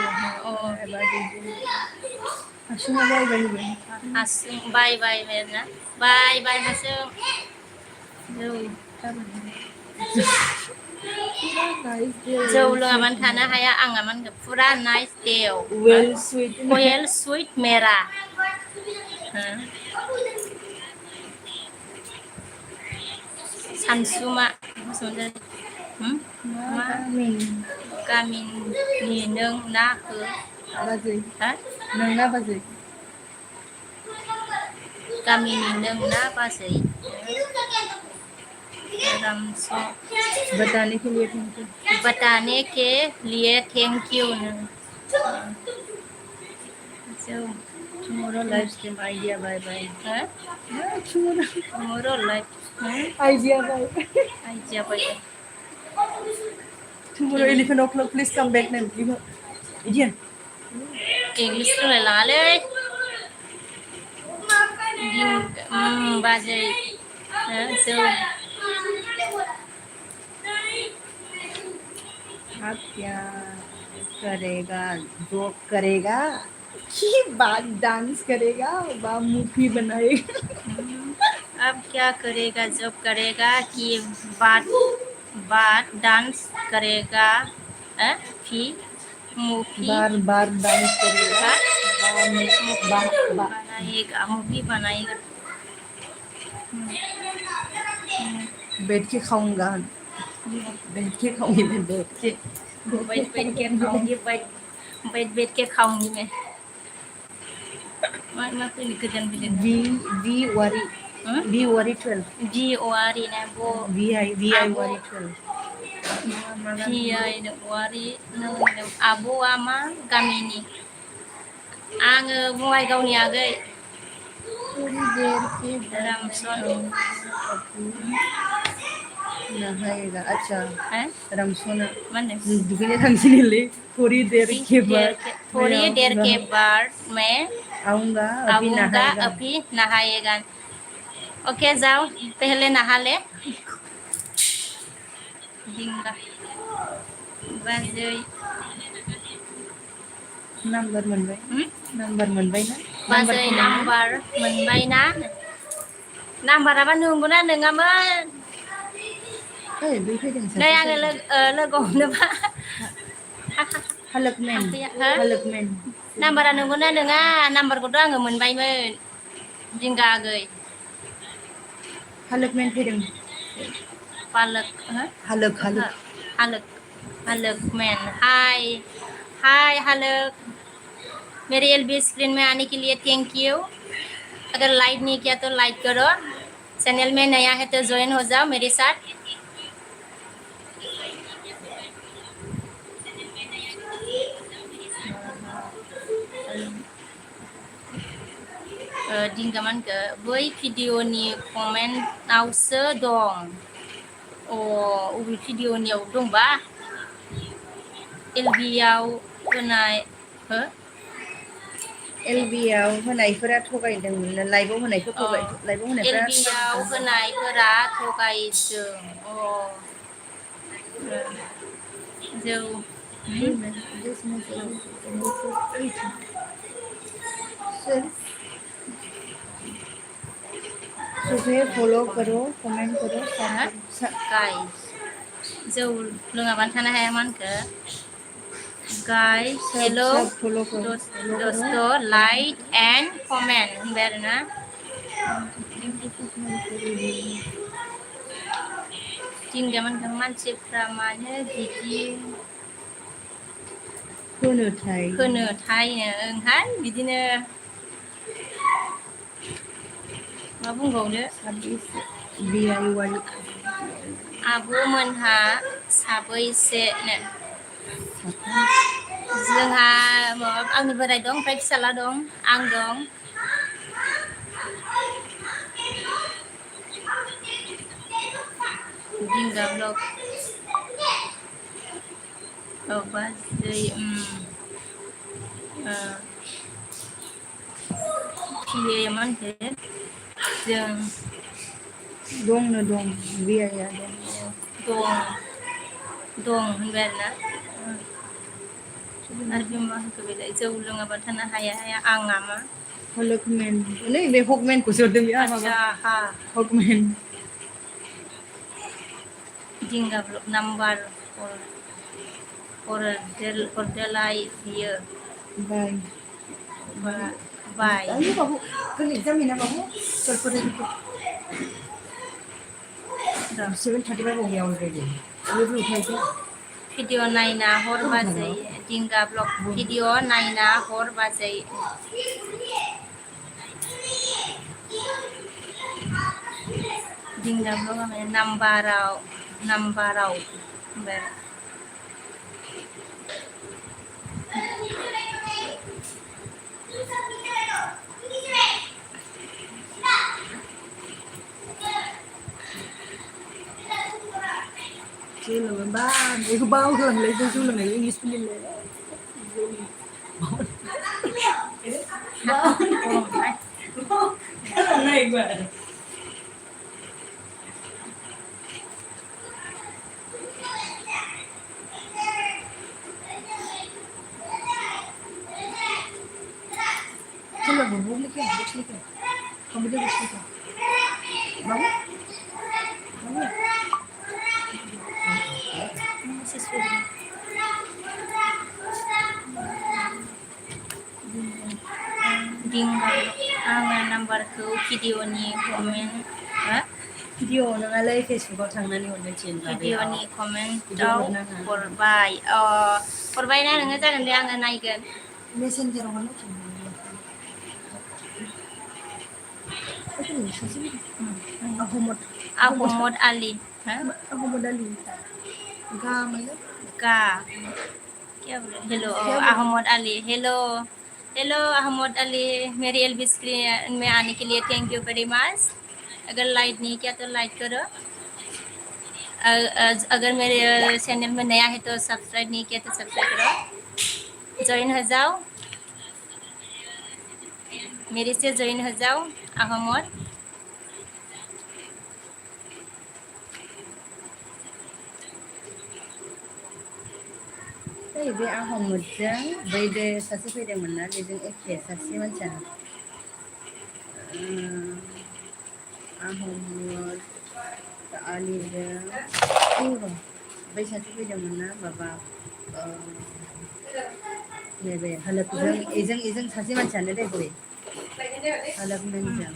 हासुङा बाय बाय होबाय हासुं बाय बाय ना बाय बाय हासुं जौ लोङाबानो थानो हाया आंहा मा होनगोन फुरा नाइस देव वेल सुइट मेरा सानसुमा बसुमतारी मा गामिनि नों ना हो बाजै नोंना बाजै गामिनि नों ना बाजै रामसं बताने के लिए thank you tomorrow live stream idea bye bye tomorrow live idea bye idea bye tomorrow 11 o'clock please come back now Idian English रोंलाय लाङालै बाजै जौ आप क्या करेगा जॉब करेगा कि बात डांस करेगा बा मूवी बनाएगा अब क्या करेगा जॉब करेगा कि बात डांस करेगा फिर मूवी बार डांस करेगा बनाएगा मूवी बनाएगा बैठ के खाऊंगा, बैठ के खाऊंगी मैं, बैठ बैठ के खाऊंगी, बैठ के खाऊंगी मैं। मा फैनो गोदान बिदिनो वी वारी 12 VORE ना वो VI वारी 12 VI वारि आब'आ मा गामिनि? आङो बङाइगावनि आगै। थोड़ी देर के बाद रामसन नहाएगा। अच्छा रामसोना मा होनदों? दुगैनो थांसैनोलै थोड़ी देर के बाद थोड़ी देर के बाद मैं आऊंगा अभी आऊंगा नहाएगा। अभी नहाएगा। ओके जाओ पहले नहा ले। दिंगा बाजै नाम्बार मोनबाय नाम्बार मोनबाय ना? बाजै नाम्बार मोनबाय ना? नाम्बाराबा नंगौना नङामोन? ओइ बै फैदों नै सासे आङो लोगो हमनोबा हालकमेन हो हालकमेन नाम्बारा नंगौना नङा? नाम्बारखौथ' आङो मोनबायमोन जिंगा आगै। हालकमेन फैदों। पालक हालक हालक हालक मैन हाय हाय हालक मेरे एलबी स्क्रीन में आने के लिए थैंक यू। अगर लाइक नहीं किया तो लाइक करो। चैनल में नया है तो ज्वाइन हो जाओ मेरे साथ। दिंगामानखौ बै भिडिअनि कमेन्टआवसो दं। अबे भिडिअनियाव दंबा? एलबिआव होनाय हो एलबिआव होनायफोरा थगायदोंमोन, लाइभआव होनायखौ लाइभआव होनायफोरा एलबिआव होनायफोरा थगायदों। जौ सुबह फॉलो करो, कमेंट करो, गाइस जौ लोङाबानो थानो हाया मानखो। गाइस हेलो सब फॉलो करो, दोस्तो लाइक एंड कमेंट होनबाय आरोना। दिंगामानखो मानसिफ्रा मानो बिदि होनोथायनो ओंहाय बिदिनो मा बुंबावनो। आब'मोनहा साबैसेनो? जोंहा आंनि बोराइ दं, ओमफ्राय फिसाला दं, आं दं। दिंगा ब्लग बाजै फियो मा होनखो जों दंनो दं बियाया दं होनबाय आरोना। आरो बे मा होनखो बेलाय जौ लोङाबा थानो हाया हाया आंआ मा? हकमेन नै बे हकमेनखौसो हरदों बेयो माबा हकमेन। दिंगा ब्लग नाम्बार हरदोलाय बियो बाय बाय अरे बाबू कल एग्जाम है ना बाबू, कल पढ़े लिखे 7:35 हो गया ऑलरेडी। वो भी उठाई क्या? भिडिअ नायना हर बाजै दिंगा ब्लग भिडिअ नायना हर बाजै दिंगा ब्लग नाम्बाराव Zulungan ba? May kubaw lang lang yung zulungan yung English nila. Ano na iba? चलो वो लेके आ, बुक्स लेके आ, कंप्यूटर बुक्स लेके आ। बाबू दिंगा आङो नाम्बारखौ भिडिअनि कमेन्ट भिडिअ नङालै फेसबुकाव थांनानै हरनो थिन भिडिअनि माबायाव बिदि कमेन्टआव हरनाङा हरबाय हरबायना नोङो जागोन दे आङो नायगोन मेसेन्जाराव हरनो थिन आहमद आहमद आली आहमद आली गा मतलब गा क्या बोले हेलो क्या बोले अहमद अली हेलो हेलो अहमद अली मेरी एलबी स्क्रीन में आने के लिए थैंक यू वेरी मच अगर लाइक नहीं किया तो लाइक करो अगर मेरे चैनल में नया है तो सब्सक्राइब नहीं किया तो सब्सक्राइब करो ज्वाइन हो जाओ मेरे से ज्वाइन हो जाओ अहमद बे आहमदजों बै बे सासे फैदोंमोन ना बेजों एखे सासे मानसियानो आहमद आलिजों बै सासे फैदोंमोन ना माबा नैबे हालोकजों एजों सासे मानसियानो दे बै हालोक नोंजों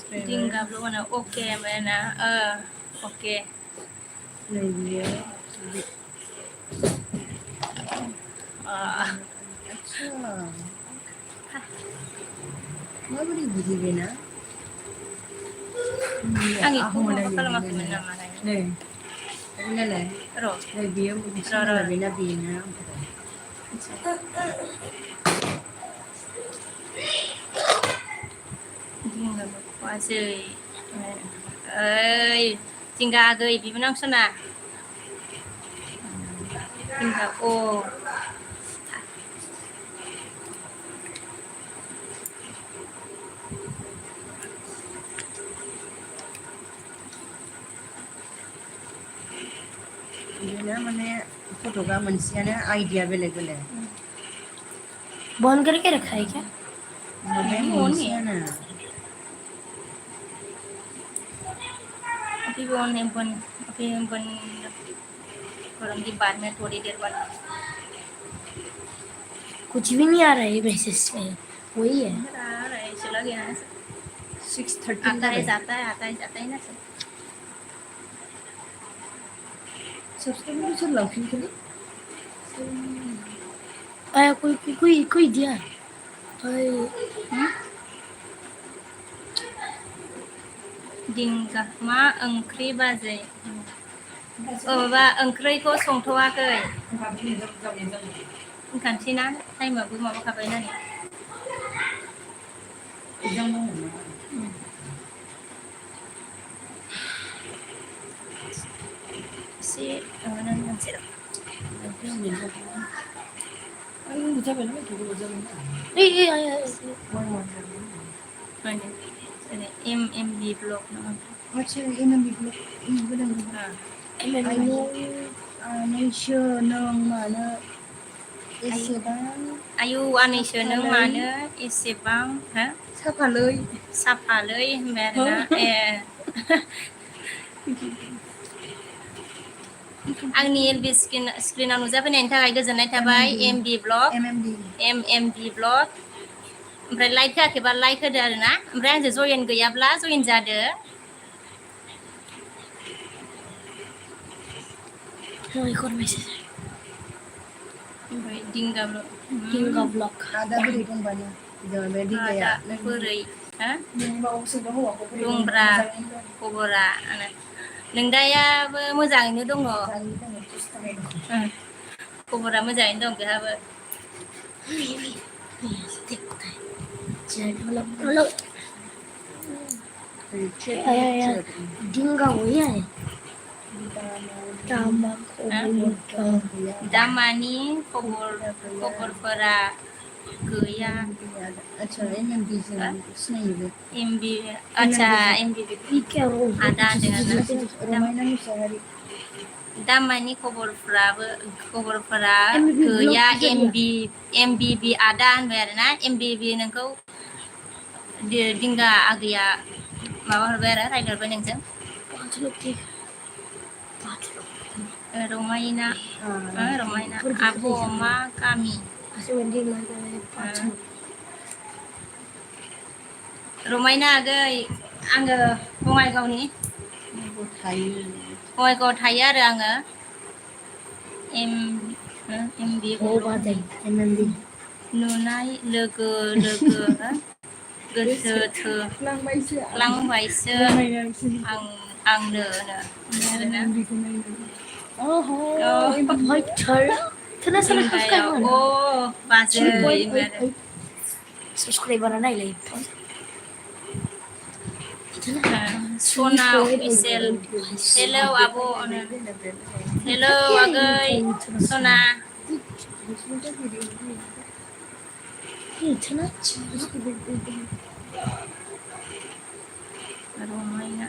tinggal belum mana oke mana oke नै बियो आच्छा माबोरै बिदि बेना आं इखौ आहमद माबा आली खालामाखैमोन नामा नै नालाय र' नै बियो सिनायला बेना बेना kuasai tinggal agak ibu menang sana tinggal oh बेना माने फट'गा मोनसेयानो आइडिया बेलेग बेलेग बंद करके रखा है क्या? माबाया मोनसेयानो अभी बंद है बंद अभी बंद करूँगी बाद में थोड़ी देर बाद कुछ भी नहीं आ रहा है मैसेज में वही है आ रहा है चला गया है 6:13 आता है जाता है ना सब सब्सक्राइबर सोर लांफिनखोलै आया कोई दिया है दिंगा मा ओंख्रि बाजै माबा ओंख्रिखौ संथ'वाखै ओंखानसैना टाइमाबो माबाखाबाय नालाय एगजाम दंमोन ना एसे माबानानै मोनसे जाबायना गोबाव जाबायना आया एम बि ब्लग नामा आच्छा एमएमबि ब्लग नुबोदों आनैसो नों मानो एसेबां आयौ आनैसो नों मानो एसेबां साफालै होनबाय आरोना आंनि एलबि स्क्रिनाव नुजाफैनायनि थाखाय गोजोननाय थाबाय एमबि ब्लग एमबि ब्लग ओमफ्राय लाइक होआखैबा लाइक होदो आरोना ओमफ्राय आंजों जयेन गैयाब्ला जयेन जादो एक और मैसेज ओमफ्राय दिंगा किंग ऑफ ब्लॉक आदा बोरै दंबानो बे दिंगाया बोरै हा बावसोबो हौवाखौ बोरै दं दंब्रा खबरा नोंदायाबो मोजाङैनो दङ खबरा मोजाङैनो दं बेहाबो आया डिंगा वही है दामानि खबरफोरा गैया आच्छा एमएमबि जों सिनायो बे एमबि आच्छा एमबि आदा होनदों आरोना रमायना मुसाहारि दामानि खबरफोरा गैया एमबिबि आदा होनबाय आरोना एमबिबि नोंखौ दिंगा आगैया माबा हरबाय आरो रायज्लायहरबाय नोंजों रमायना आब' मा गामि Masih wedding lagi pacar. रमायना आगै आङो बङाइगावनि बङाइगावआव थायो आरो आङो MB Oh badai, MMB. नुनाय लोगो लोगो गोसो थोलांबायसो आंनो आरोना Oh, my turn. Kena salah subscribe जिंगायाव mana? बाजै 3.88 subscriber na ilay. सना अफिसियेल हेलौ आब' हेलौ आगै सना रमायना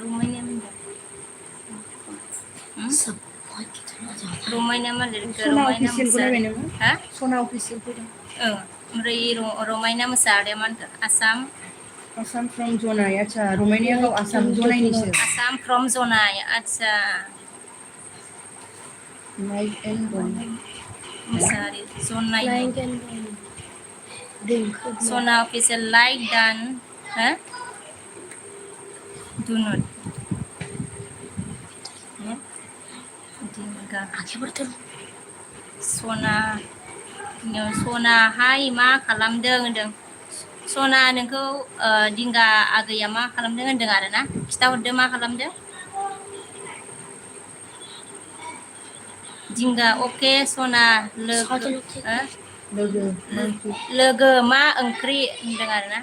रमायना रमायना मा लिरखो रमायना मुसाहारि हा सना अफिसियेल फैदों ओमफ्राय रमायना मुसाहारिया मा होनखो आसाम आसाम फ्रम जनाय आच्छा रमायनाया गाव आसाम जनायनिसो आसाम फ्रम जनाय आच्छा लाइक एन्ड बन मुसाहारि जनायनि Like and सना अफिसियेल लाइक डान हो दुनुट दिंगा सना हाय मा खालामदों होनदों सना नोंखौ दिंगा आगैया मा खालामदों होनदों आरोना खिथाहरदो मा खालामदों दिंगा अके सना लोगो मा ओंख्रि होनदों आरोना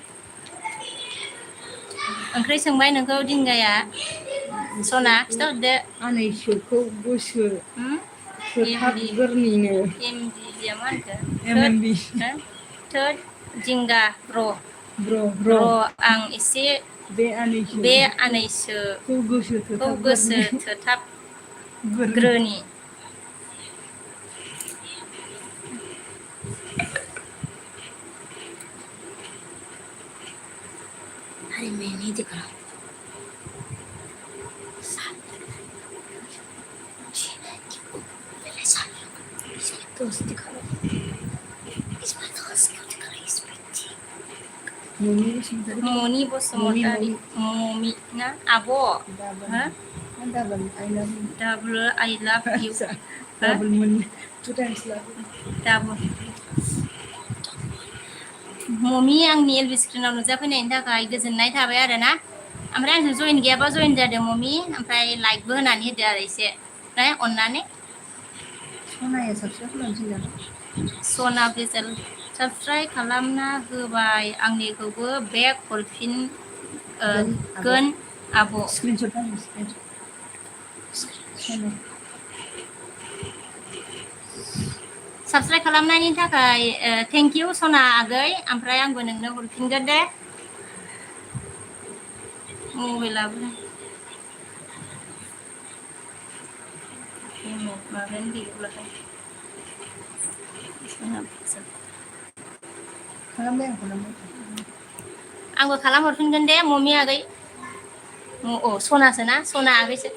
ओंख्रि सोंबाय नोंखौ दिंगाया सना खिथाहरदो आनैसोखौ गोसो एमबि या मा होनखो थोद जिंगा र' आं एसे बे आनैसोखौ गोसो थोथाबग्रोनि Hari ini juga. Terus dikalo. Moni Bosumotari Momi na abo double I love you double money 2 times love double ममि आंनि एलबि स्क्रिनाव नुजाफैनायनि थाखाय गोजोननाय थाबाय आरो ना ओमफ्राय आंजों जइन गैयाबा जइन जादों ममि ओमफ्राय लाइकबो होनानै होदो आरो एसे ओमफ्राय अननानै सनाया साबस्क्राइब खालामफिनजागोन सना फेसेल साबस्क्राइब खालामना होबाय आंनिखौबो बेक हरफिनगोन आब' स्क्रिनशट साबस्क्राइब खालामनायनि थाखाय थेंक इउ सना आगै ओमफ्राय आंबो नोंनो हरफिनगोन दे मबाइलाबो माबायानो गैयाब्लाथाय आंबो खालामहरफिनगोन दे ममि आगै सनासो ना सना आगैसो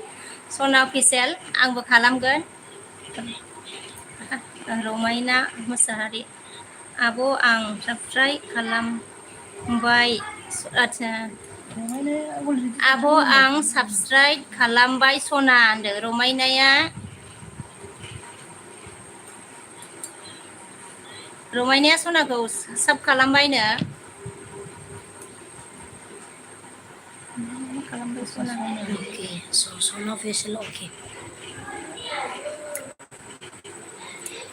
सना अफिसियेल आंबो खालामगोन रमायना मुसाहारि आब' आं साबस्क्राइब खालामबाय आच्छा आब' आं साबस्क्राइब खालामबाय सना होनदों रमायनाया सनाखौ साब खालामबायनो खालामबाय सना Oke, sono facial oke.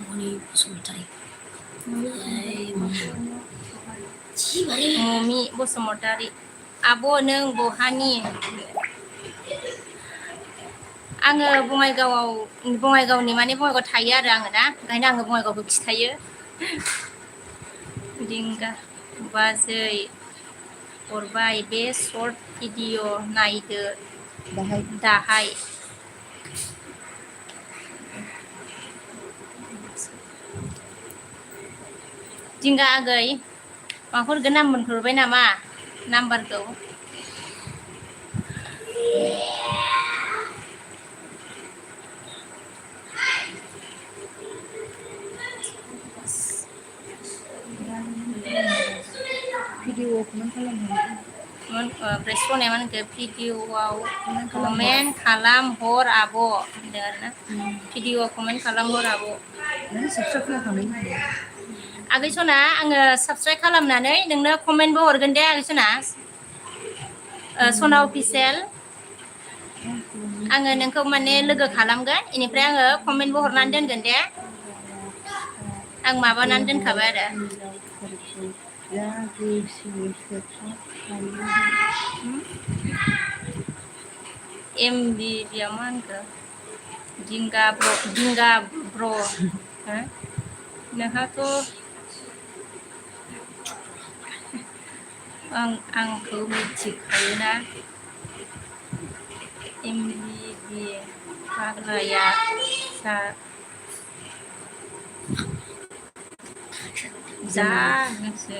Moni Bosumotari. ममि Basumatary आब' नों बहानि आङो बङाइगावनि माने बङाइगाव थायो आरो आङो ना ओंखायनो आङो बङाइगावखौ खिथायो दिंगा बाजै हरबाय बे सर्ट भिडिअ नायदो दाहाय दिंगा आगै माबाफोर नाम्बारफोरबाय नामा नाम्बारखौ भिडिअ कमेन्ट खालामहर ओमफ्राय सनाया मा होनखो भिडिअआव कमेन्ट खालामहर कमेन्ट खालामहर आब' होनदों आरोना भिडिअआव कमेन्ट खालामहर आब' नों साबस्क्राइब खालामखांनायनि आगै सना आङो साबस्क्राइब खालामनानै नोंनो कमेन्टबो हरगोन दे आगै सना सना अफिसियेल आङो नोंखौ माने लोगो खालामगोन बेनिफ्राय आङो कमेन्टबो हरनानै दोनगोन दे आं माबानानै दोनखाबाय आरो हिनजावफोरखौ जा गोसो खोथा थायो MBBआव मा होनखो दिंगा ब्र नोंहाथ' आंखौ मिथिखायोना MBB फाग्लाया जा नोंसो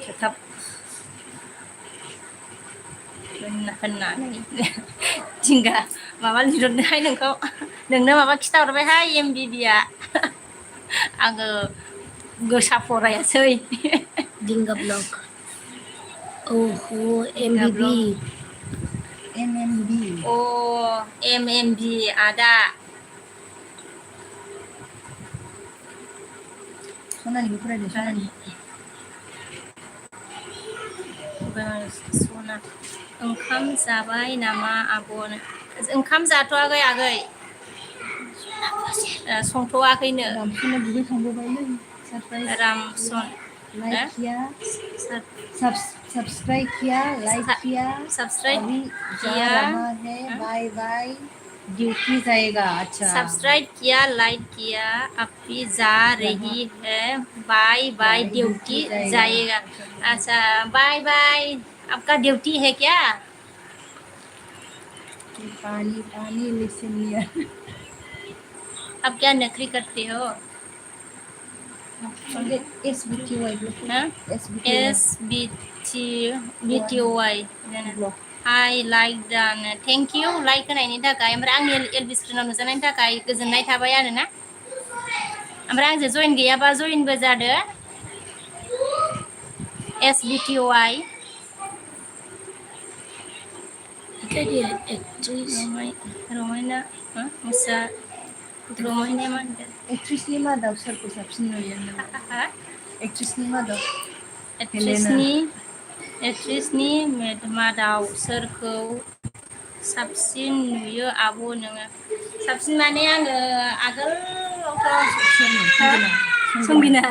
खोथाब होननानै जिंगा माबा लिरहरदोंहाय नोंनो माबा खिथाहरबायहाय MBBआ आङो गोसा फरायासै Dinga blog. Oh, जिंगा MBB. ब्लग MMB अ MMB आदा सनानिखौ फरायदो सनानि सना ओंखाम जाबाय नामा आब' ओंखाम जाथ'वाखै आगै संथ'वाखैनो रामसना दुगैखांबोबायलै सरप्राइज रामसन लाइक किया सब्सक्राइब किया लाइक किया सब्सक्राइब अभी जा किया रहा है बाय बाय ड्यूटी जाएगा अच्छा सब्सक्राइब किया लाइक किया अभी जा रही है बाय बाय ड्यूटी जाएगा अच्छा बाय बाय आपका ड्यूटी है क्या पानी पानी लिसन हियर आप क्या नौकरी करते हो SBTY हाँ SBTY हाय लाइक दान थेंक इउ लाइक होनायनि थाखाय ओमफ्राय आंनि एलबि स्क्रिनाव नुजानायनि थाखाय गोजोननाय थाबाय आरोना ओमफ्राय आंजों जइन गैयाबा जइनबो जादो SBTY Jadi actress. रमायना मुसा रमायना मा होनदों एक्ट्रिसनि मादाव सोरखौ साबसिन नुयो नों एक्ट्रिसनि मादाव एक्ट्रिसनि मादाव सोरखौ साबसिन नुयो आब' नोङो साबसिन माने आङो आगोलावथ' संगिना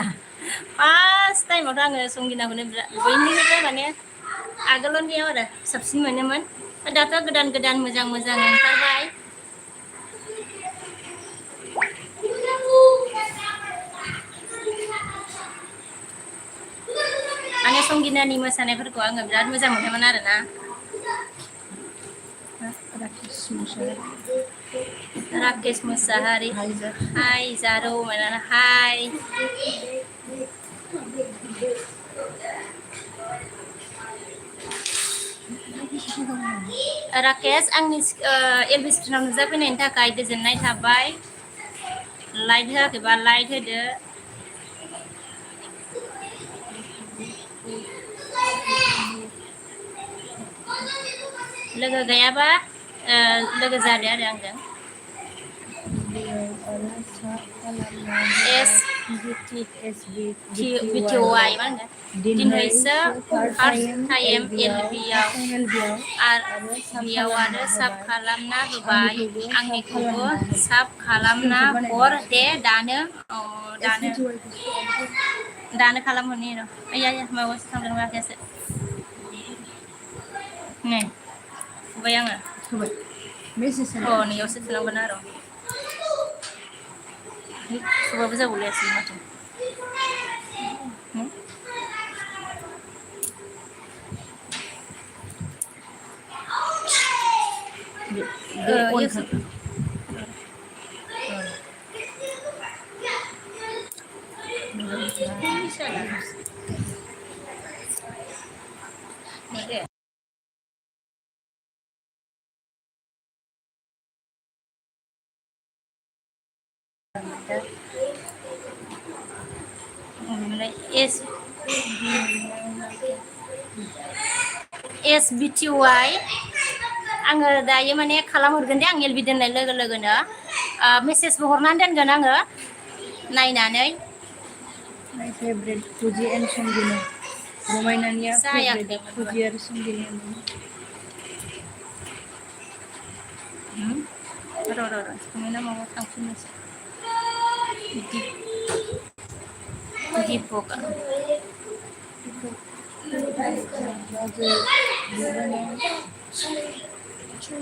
फार्स्ट टाइमावथ' आङो संगिनाखौनो बयनिफ्राय माने आगोलनियाव आरो साबसिन मोनोमोन दाथ' गोदान गोदान मोजां मोजां ओंखारबाय माने संगिनानि मोसानायफोरखौ आङो बिराद मोजां मोनोमोन आरोना राकेश मुसाहारि हाय जारौ माना हाय राकेश आंनि एलबि स्क्रिनाव नुजाफैनायनि थाखाय गोजोननाय थाबाय लाइक होआखैबा लाइक होदो लोगो गैयाबा लोगो जादो आरो आंजों SBTY मा होनदों दिनैसो फार्स्ट टाइम एलबिआव आरो साब खालामना होबाय आंनिखौबो साब खालामना हर दे दानो खालामहरनि र' आया माबासो थांदों आखायासो नै फुबाय आङो नैयावसो थुनांगोन आरो फुबाबो जाबावलायासै माथो S SBTY आङो दायो माने खालामहरगोन दे आं एलबि दोननाय लोगो लोगोनो मेसेजबो हरनानै दोनगोन आङो नायनानै माय फेभरेट फुजि एन्ड संगिना रमायनानिया फेभरेटआ जायाखैमोनबो फुजि आरो संगिनायानो र' सिखोना माबा थांफिननोसै दिपक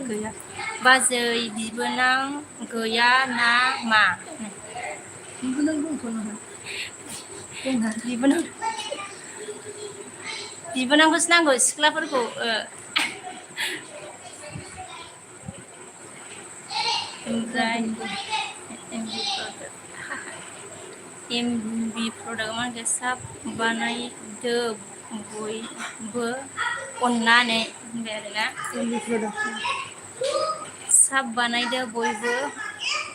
गैया बाजै बिबोनां गैया ना मा बिबोनां दंथ' नोंहा दंना बिबोनांखौसो नांगौ सिख्लाफोरखौ ओमफ्राय एमबि प्रडाक्ट माने साब बानायदो बयबो अननानै होनबाय आरोना एमबि प्रडाक्सन साब बानायदो बयबो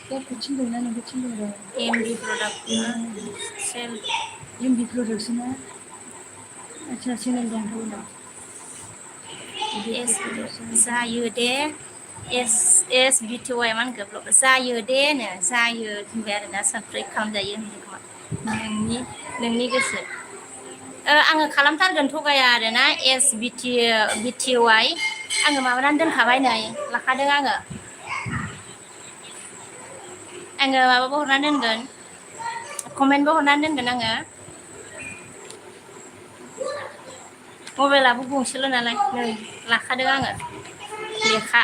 सोरखौ थिनदों ना नोंखौ थिनदों र' एमबि प्रडाक्ट सेल एमबि प्रडाक्सना आচ্ছা चेनेल दंथ' उनाव जायो दे एस बिटिवाइ मा होनखो ब्लग जायो दे नो जायो होनबाय आरोना साबसक्राइब खालामजायो होनबाय खोमा नोंनि गोसो आङो खालामथारगोन थगाया आरोना बिटिवाइ आङो माबानानै दोनखाबाय नै लाखादों आङो माबाबो हरनानै दोनगोन कमेन्टबो हरनानै दोनगोन आङो मबाइलाबो गंसेल' नालाय नै लाखादों आङो लेखा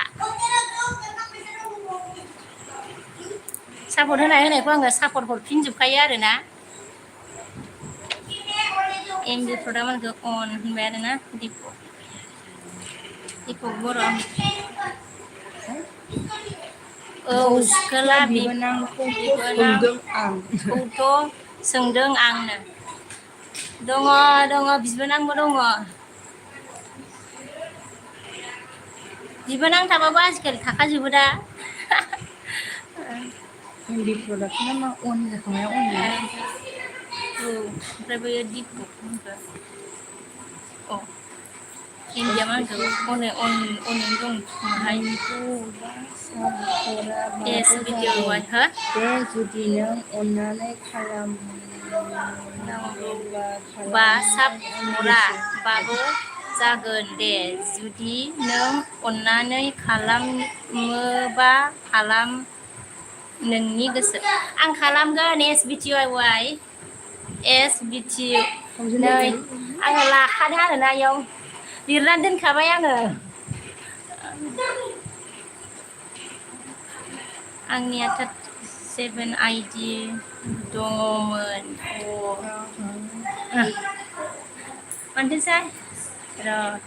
सापर्ट होनायखौ आङो सापर्ट हरफिनजोबखायो आरोना एमबि प्रडाक्टमानखौ अन होनबाय आरोना दिपक बर' औ सिख्ला सिखोला बिबोनांखौथ' सोंदों आं बिबोनांखौथ' सोंदों आंनो दङ बिबोनांबो दङ बिबोनां थाबाबो आजिखालि थाखाजोबो दा एमबि प्रडाक्सना मा अन जाखांनाया अन ना औ ओमफ्राय बैयो दिपकमोनखो औ इन्डिया मा होनखो अनैनो दं खोमाहाय नोंखौबा सापर्टआ एस माथो बिटिवाइ जागोन हो दे जुदि नों अननानै खालामोबा बा खालामनाय आंनि सापर्टआ गोसो बाबो जागोन दे जुदि नों अननानै खालामोबा खालाम नोंनि गोसो आं खालामगोन SBTI थावजेन नै जाबाय आङो लाखादों आरोना इयाव लिरनानै दोनखाबाय आङो आंनिया 37 आइडि दङमोन मोनथोंसै र'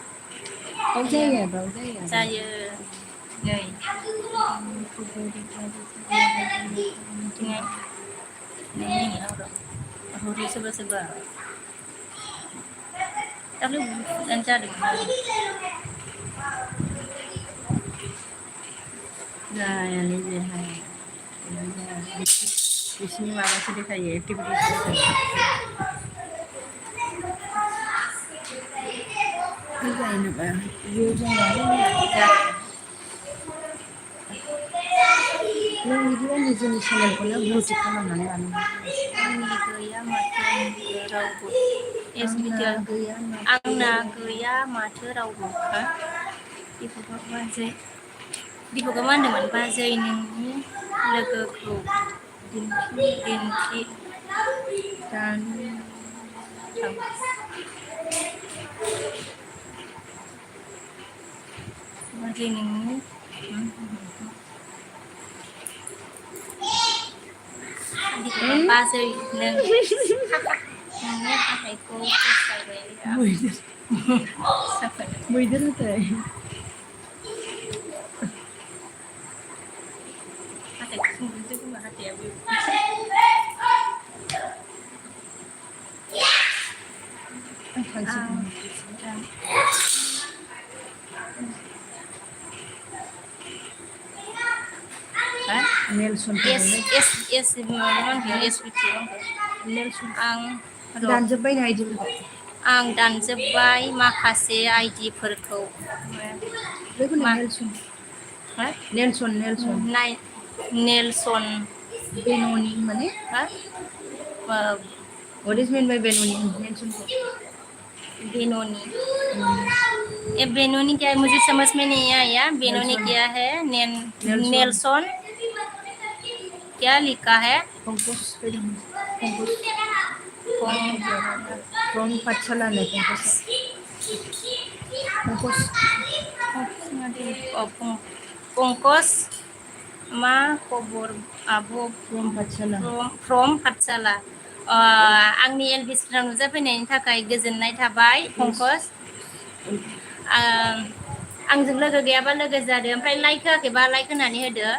जायो नै हरो सोरबा दाख्लै बुनानो जादोंमोन जायालै बेहाय बिसिनि माबासो देखायो एक्टिभिटिस देखायो जायो नामा बेयाव जाया नों बिदिबा निजेनि चेनेलखौनो ब्लुटिक खालामनानै लानांगौ आंनि गैया माथो रावबो आंना गैया माथो आंना रावबो गैया माथो रावबो दिपकआ मा होनदोंमोन बाजै नोंनि लोगोखौ दिन्थि दानो बाजै नोंनि बाजै नोंनि हाथाइखौ फसायबाय मैदेर हाथाय हाथाइखौ सोंजोबदो खोमा हाथाइयाबो आं थांसिगोन नेलसनफोर दंलै नेलसन आं दानजोब्बाय नो आइदिफोरखौ आं दानजोब्बाय माखासे आइडिफोरखौ बेखौनो मा नेलसन हा नेलसन नेलसन नाय नेलसन बेन'नि माने हा व्हाट इज मीन बाय बेन'नि नेलसन को बेनोनी ये बेनोनी क्या है मुझे समझ में नहीं आया बेनोनी नेल्सन क्या है नेल्सन नेल्सन क्या लिखा है पंकज पंकज पंकज फ्रॉम पाठशाला ने पंकज पंकज मा खबर आब' फ्रॉम पाठशाला फ्रम पाठशाला आंनि एलबि स्क्रिनाव नुजाफैनायनि थाखाय गोजोननाय थाबाय yes पंकज आंजों लोगो गैयाबा लोगो जादो ओमफ्राय लाइक होआखैबा लाइक होनानै होदो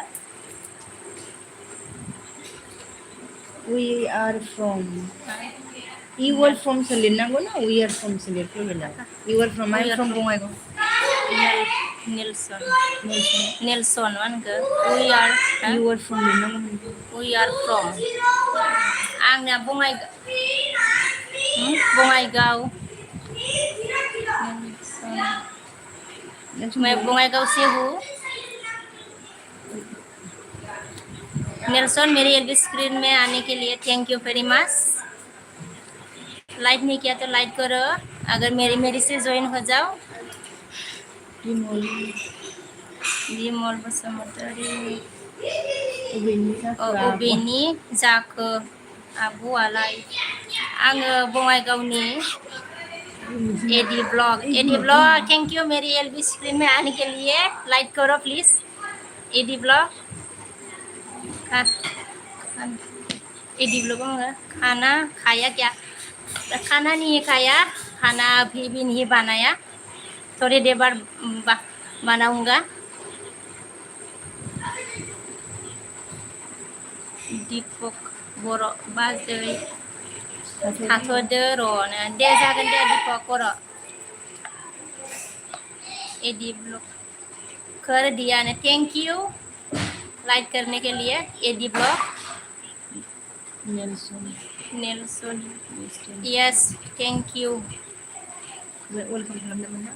we are from you are from से लिरनांगौ ना we are from से लिरके लिरना you are from I am from Bongaigaon Nelson Nelson Nelson मा होनखो we are you are from लिरनांगौ we are from आंना बङाइगाव मैं बङाइगाव से हूँ नेल्सन मेरी एलबी स्क्रीन में आने के लिए thank you very much like नहीं किया तो लाइक करो अगर मेरी से ज्वाइन हो जाओ बिमल बसुमतारी अबेनि जाखो आब'आलाय आङो बङाइगावनि एडी ब्लॉग थैंक यू मेरी एलबी स्क्रीन में आने के लिए लाइक करो प्लीज एडी ब्लॉग एडी ब्लॉग खाना खाया क्या खाना नहीं खाया खाना अभी भी नहीं बनाया थोड़ी देर बाद बनाऊंगा दीपक बर' बाजै थाथ'दो र' दे जागोन दे दीपक बर' एडी ब्लॉग कर दिया ने थैंक यू लाइक करने के लिए एडी blog Nelson yes thank you welcome खालामदोंमोन ना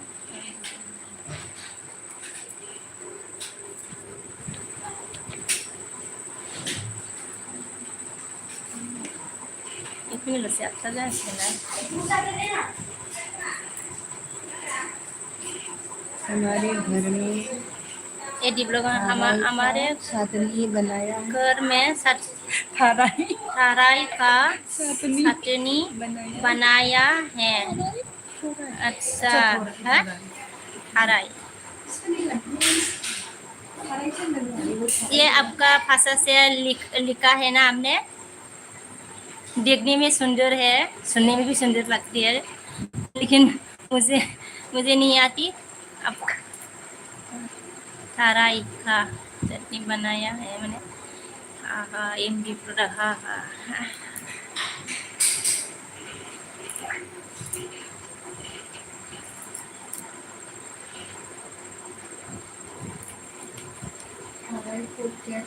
एक मिनट से आता जाए हमारे घर में एडी ब्लॉग हमारे सातनी बनाया घर में थाराई का चटनी बनाया है अच्छा है थाराई ये आपका भाषा से लिखा है ना आपने देखने में सुंदर है सुनने में भी सुंदर लगती है लेकिन मुझे नहीं आती अब थाराई का चटनी बनाया है मैंने हाँ एमडी प्रोडक्ट हाँ क्या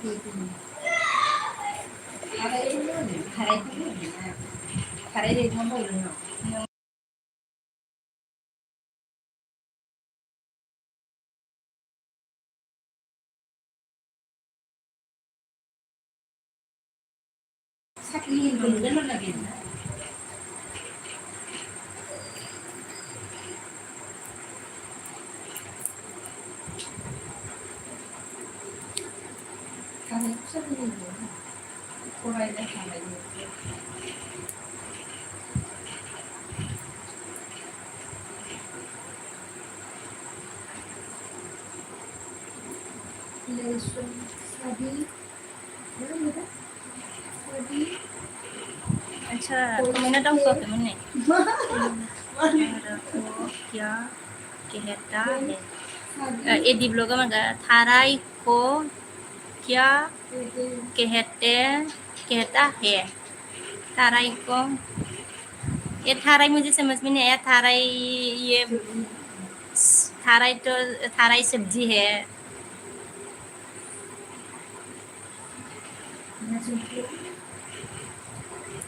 अच्छा मैंने डाउन कर मैंने क्या कहता है एडी ब्लॉग में थाराई को क्या कहता है थाराई को ये थाराई मुझे समझ में नहीं आया थाराई ये थाराई तो थाराई सब्जी है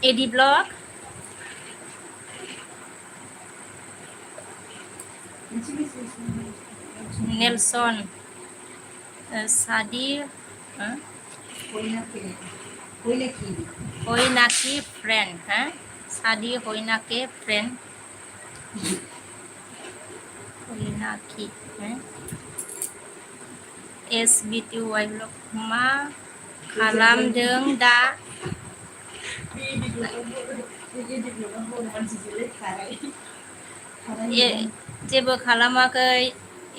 एडी ब्लॉग नेल्सन शादी होइना की फ्रेंड हैं शादी होइना के फ्रेंड होइना की हैं SBTY ब्लग मा खालामदों दा जेबो खालामाखै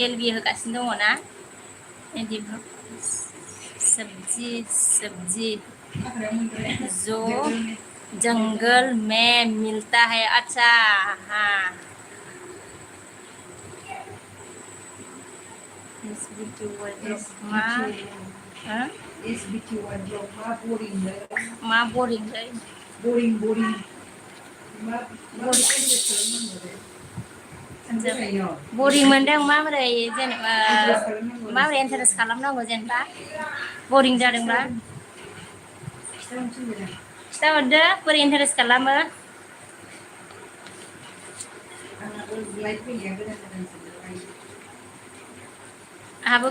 LB होगासिनो दङ ना सब्जी जो जंगल में मिलता है अच्छा हाँ SBTY ब्लग मा SBTY blog मा boring लै मा boring लै boring boring मोनदों माबोरै जेनेबा माबोरै इन्टारेस्ट खालामनांगौ जेनेबा boring जादोंबा खिथाहरदो बोरै इन्टारेस्ट खालामो आहाबो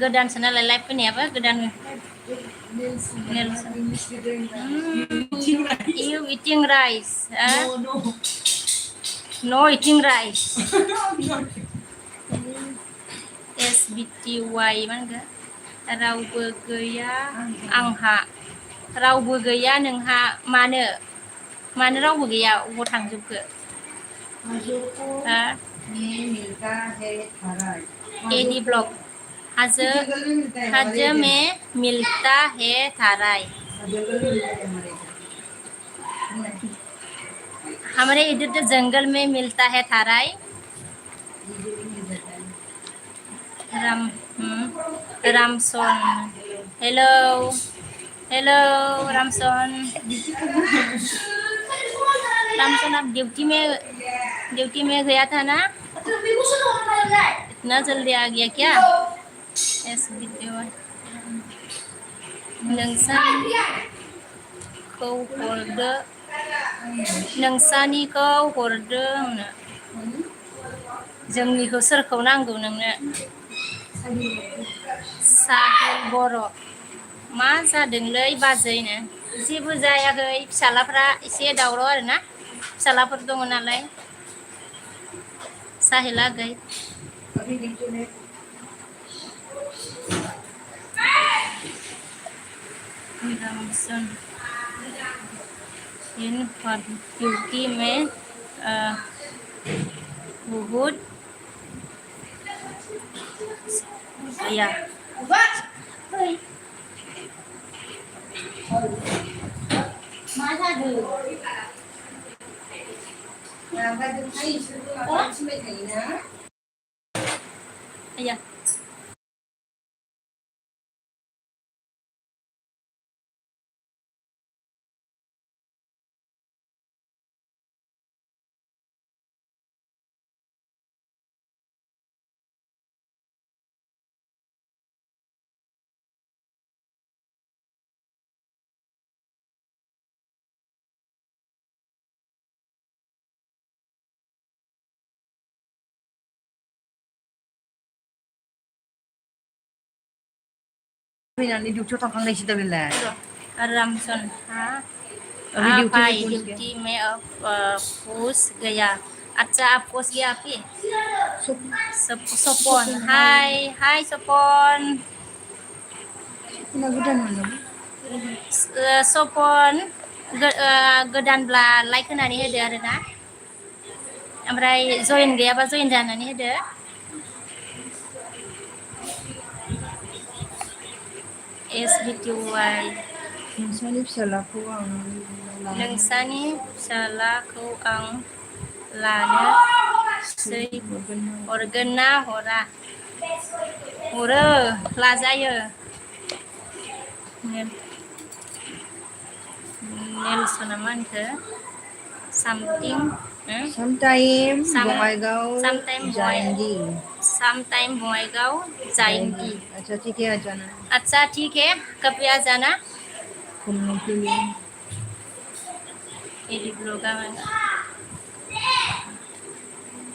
गोदानसो नालाय लाइभ फैनायाबो गोदान You eating rice no eating rice SBTY मा होनगोन रावबो गैया आंहा रावबो गैया नोंहा मानो रावबो गैया अबाव थांजोबखो एडी ब्लग हाजो में मिलता है थाराय हमारे इधर तो जंगल में मिलता है थाराय रामसन हेलो रामसन आप ड्यूटी में गया था ना इतना जल्दी आ गया क्या SBTY नोंसानिखौ हरदो आंनो जोंनिखौ सोरखौ नांगौ नोंनो साहिल बर' मा जादोंलै बाजैनो जेबो जायाखै फिसालाफ्रा एसे दावराव आरोना फिसालाफोर दङ नालाय साहिला गई रामसन इन ड्यूटी में बहुत या या फैनानै डिउटियाव थांखांनायसो दा बेलाय रामसन अभी ड्यूटी में घुस गया अच्छा आप घुस गया आपकी सपन हाय सपन सपन गोदानब्ला लाइक होनानै होदो आरोना ओमफ्राय जइन गैयाबा जइन जानानै होदो SBTY नोंसानि फिसालाखौ आं लानोसै हरगोन ना हरा हरो लाजायो नेल्सना मा होनखो Sometime Bongaigaon जाएंगी अच्छा ठीक है आ जाना अच्छा ठीक है कब आ जाना घूमने के लिए एडी ब्लॉगा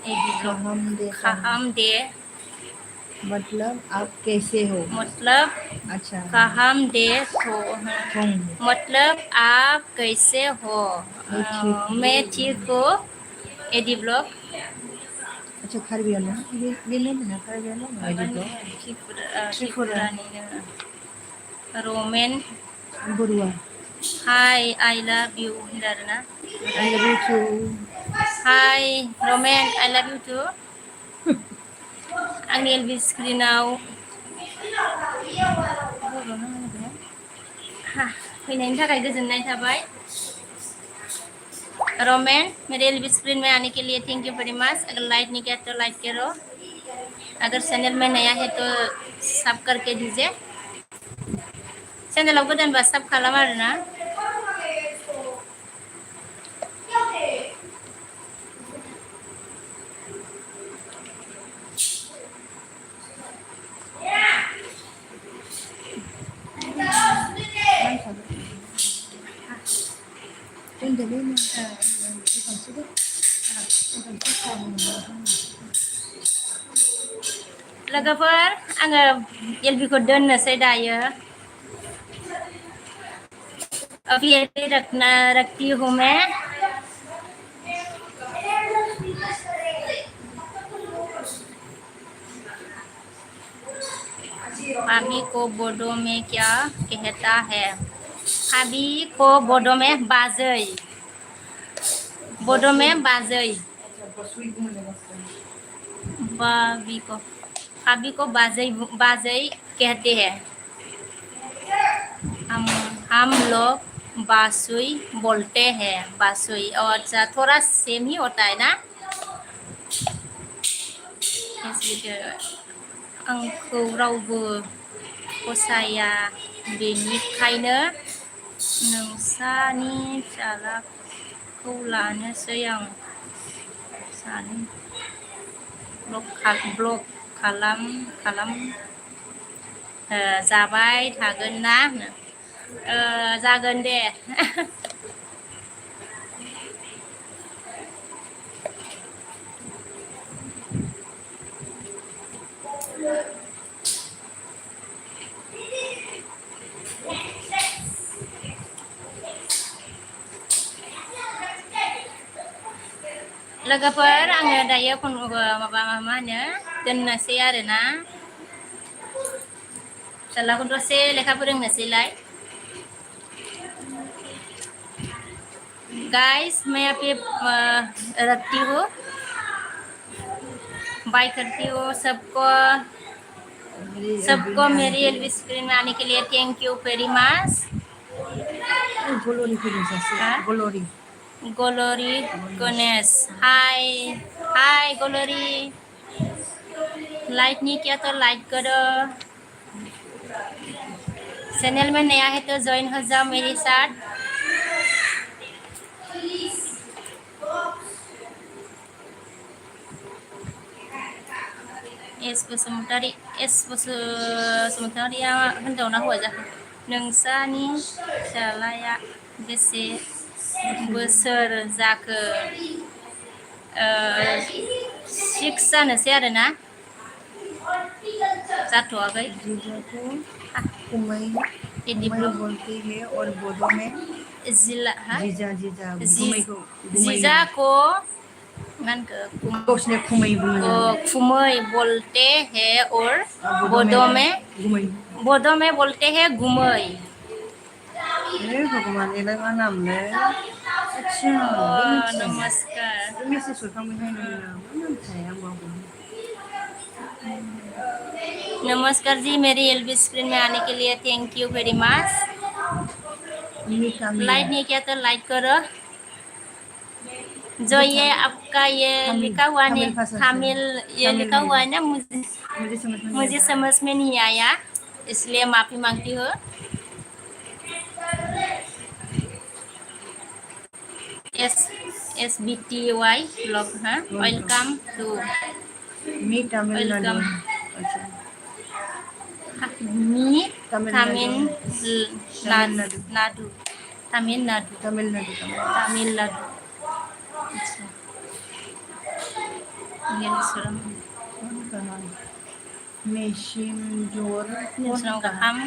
एडी ब्लॉग खाहाम दे मतलब आप कैसे हो, मतलब अच्छा खाहाम दे हो तुम मतलब आप कैसे हो मैं ठीक हूँ, मैं ठीक हूँ एडी ब्लॉग अच्छा खारबी आंलं बे ना खारबी आंलं एडी ब्लॉग त्रिपुरानिनो रमेन बरुवा हाय आई लाभ इउ होनदों आरोना I love you too हाय रमेन आई लाभ इउ टु आंनि एलबि स्क्रिनाव फैनायनि थाखाय गोजोननाय थाबाय रोमेन मेरे एलबी स्क्रीन में आने के लिए थैंक यू वेरी मच अगर लाइक नहीं किया तो लाइक करो अगर चैनल में नया है तो सब करके दीजिए चैनलाव गोदानबा सब खालाम आरोना लोगोफोर आङो एलबिखौ दोननोसै दायो अभी ऐसे रखती हूँ मैं भाभी को बोडो में क्या कहता है भाभी को बोडो में बाजै बोडो में बाजै भाभी को बाजै बाजै कहते हैं हम लोग बासुई बोलते हैं बासुई और अच्छा थोड़ा सेम ही होता है ना आंखौ रावबो फसाया बेनिखायनो नोंसानि फिसालाखौ लानोसै आं सानै ब्लग खालाम जाबाय थागोन ना जागोन दे लोगोफोर आङो दायो माबा मा होनो दोननोसै आरोना फिसालाखौ दसे लेखा फोरोंनोसैलाय गाइस मैं अभी रखती हूँ बाय करती हूँ सबको मेरी एलबी स्क्रीन में आने के लिए थैंक यू वेरी मच गोलोरी गणेश हाय हाय गोलोरी लाइक नहीं किया तो लाइक करो चैनल में नया है तो ज्वाइन हो जाओ मेरे साथ एस बसुमतारिया हिनजावना हौवा जाखो नोंसानि फिसालाया बेसे बोसोर जाखो 6 जानोसै आरोना जाथ'वाखै बोलते हैं और बोडो में जिला जीजा जीजा जीजा को खुमै बोलते हैं और बोडो में बोलते हैं गुमै भगवान ये लगा नाम ले अच्छा नमस्कार नमस्कार जी मेरी एलबी स्क्रीन में आने के लिए thank you very much like नहीं किया तो लाइक करो जो ये आपका ये लिखा हुआ है तमिल ये लिखा हुआ है ना मुझे समझ में नहीं आया इसलिए माफी मांगती हूँ SBTY ब्लॉग हाँ वेलकम टू मी तमिलनाडु मी तमिलनाडु अच्छा Nilsram. कौन कहा messenger कौन Nilsram ka कहा am.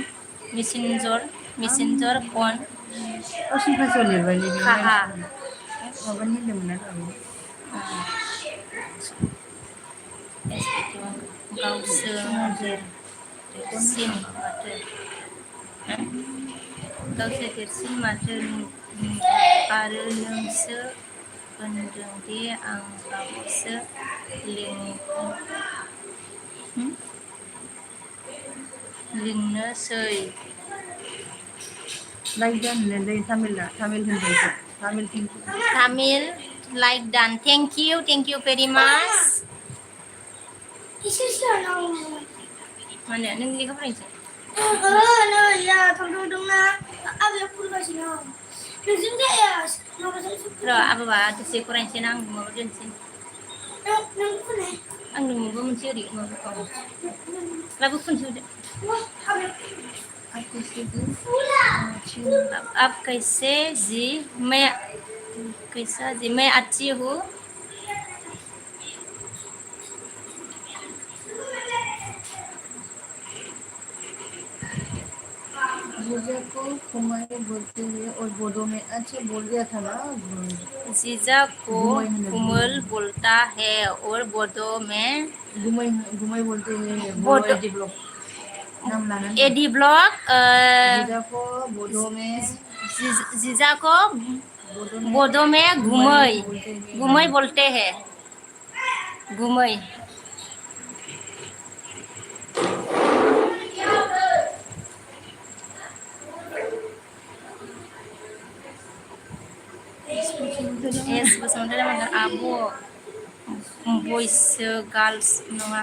Messenger kon. गावसिनि भाषायाव लिरबाय लिभिं Kaha. माबानि होनदोंमोन आरो गावसोर देरसिन माथो गावसोर देरसिन माथो आरो नोंसो होनदों दे आं बावैसो लिंनोसै लाइक दाननोलै तामिल होनदों Tamil thank you Tamil like डान थेंक इउ भेरि माच माने नों लेखा फरायनोसै या थांदोंना आबैया फरायगासिनो नोंजों जाया माबाजों र' आबाबा दसे फरायनोसै ना आं माबा दोनसै नों फुने आं नोंबो मोनसे ओरै माबा लाबो फुनसै होदो आप कैसे जी आप कैसे जी मैं कैसा जी मैं अच्छी हूँ जीजा को कुमाई बोलते हैं और बोडो में अच्छा बोल दिया था ना जीजा को घुमई होनो कुमल बोलता है और बोडो में घुमई बोलते हैं बोडो बोडो एडी ब्लॉक नाम लाना एडी ब्लॉक जीजा को बोडो में जीजा को बोडो में घुमई बोलते हैं घुमई एस बसुमतारी माने आब' बयस गार्लस नङा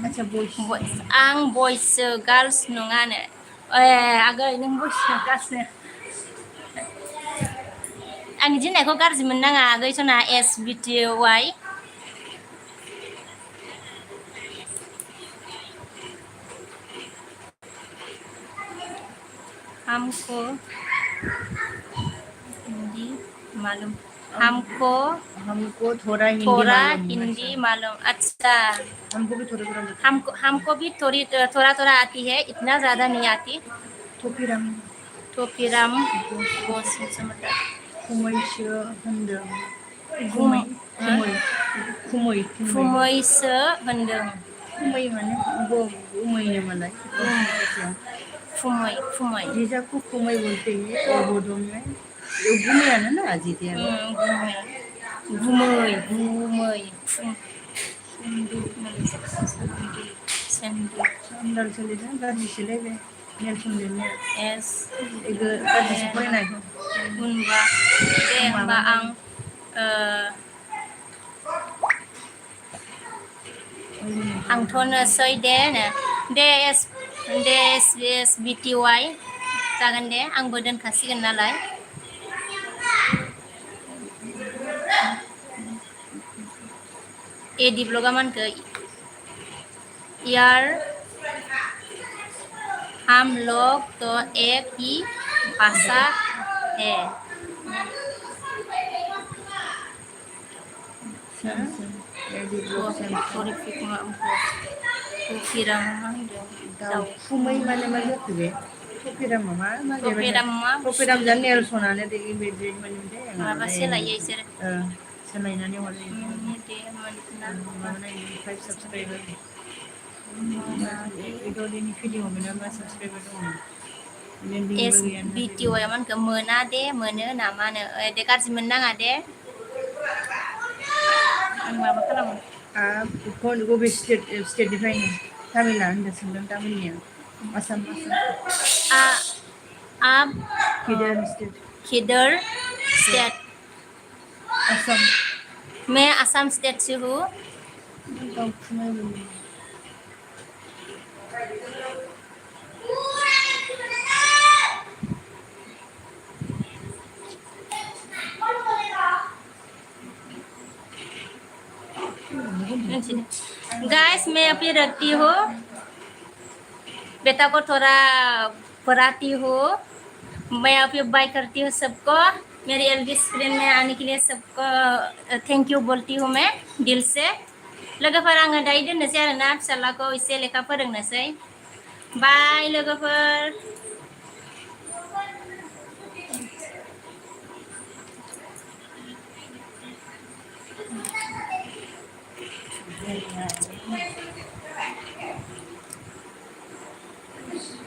अच्छा बॉयज आं बयस गार्लस नङानो ए आगै नों बयस गार्लसनो आं बिदि होननायखौ गाज्रि मोननाङा आगै सना एस बि टि वाइ हमको हिंदी मालूम हमको थोड़ा थोड़ा मालूम हिंदी मालूम अच्छा हमको भी थोड़ा थोड़ा हमको भी थोड़ा थोड़ा आती है इतना ज़्यादा नहीं आती तो फिर हम बस समझदार खमैसो होनदों घुम खुमै फुमैसो होनदों खुमै माने गुमैनो मालाय फुमै जीजाखौ खुमै बोलते हैं और बोडो में गुमैयानो ना जीजाया घुमै सान्दाल सोलिदों गाज्रिसोलै बे नेलसन लिरनाया एस गाज्रिसो फरायनायखौ होनबा दे होनबा आं थांथ'नोसै दे एस बि टि वाइ जागोन दे आंबो दोनखासिगोन नालाय एडि ब्लगा मानखो यार हम लोग तो एक ही भाषा है खुमै माने मा जाखो बे टपिरामा मा टपिराम जा नेलसनानो दे बेबायदि माबा सोलायो इसोर सोलायनानै हरो माबानाय 5 साबसक्राइबार इडलिनि भिडिअ मोनाबा साबसक्राइबार दङ एस बि टि वाइ मानखो मोना दे मोनो नामानो दे गाज्रि मोननाङा दे आं माबा खालामो बबे स्टेटनिफ्राय तामिलना होनदों सोंदों तामिलनिया आसाम आप स्टेट किधर स्टेट आसाम मैं असम स्टेट से हूँ गाइस मैं अभी रखती हूँ बेटा को थोड़ा पढ़ाती हूँ मैं अभी बाय करती हूँ सबको मेरी एलबी स्क्रीन में आने के लिए सबको थैंक यू बोलती हूँ मैं दिल से। लोगोफोर आङो दायो दोननोसै आरोना फिसालाखौ एसे लेखा फोरोंनोसै। बाय लोगोफोर।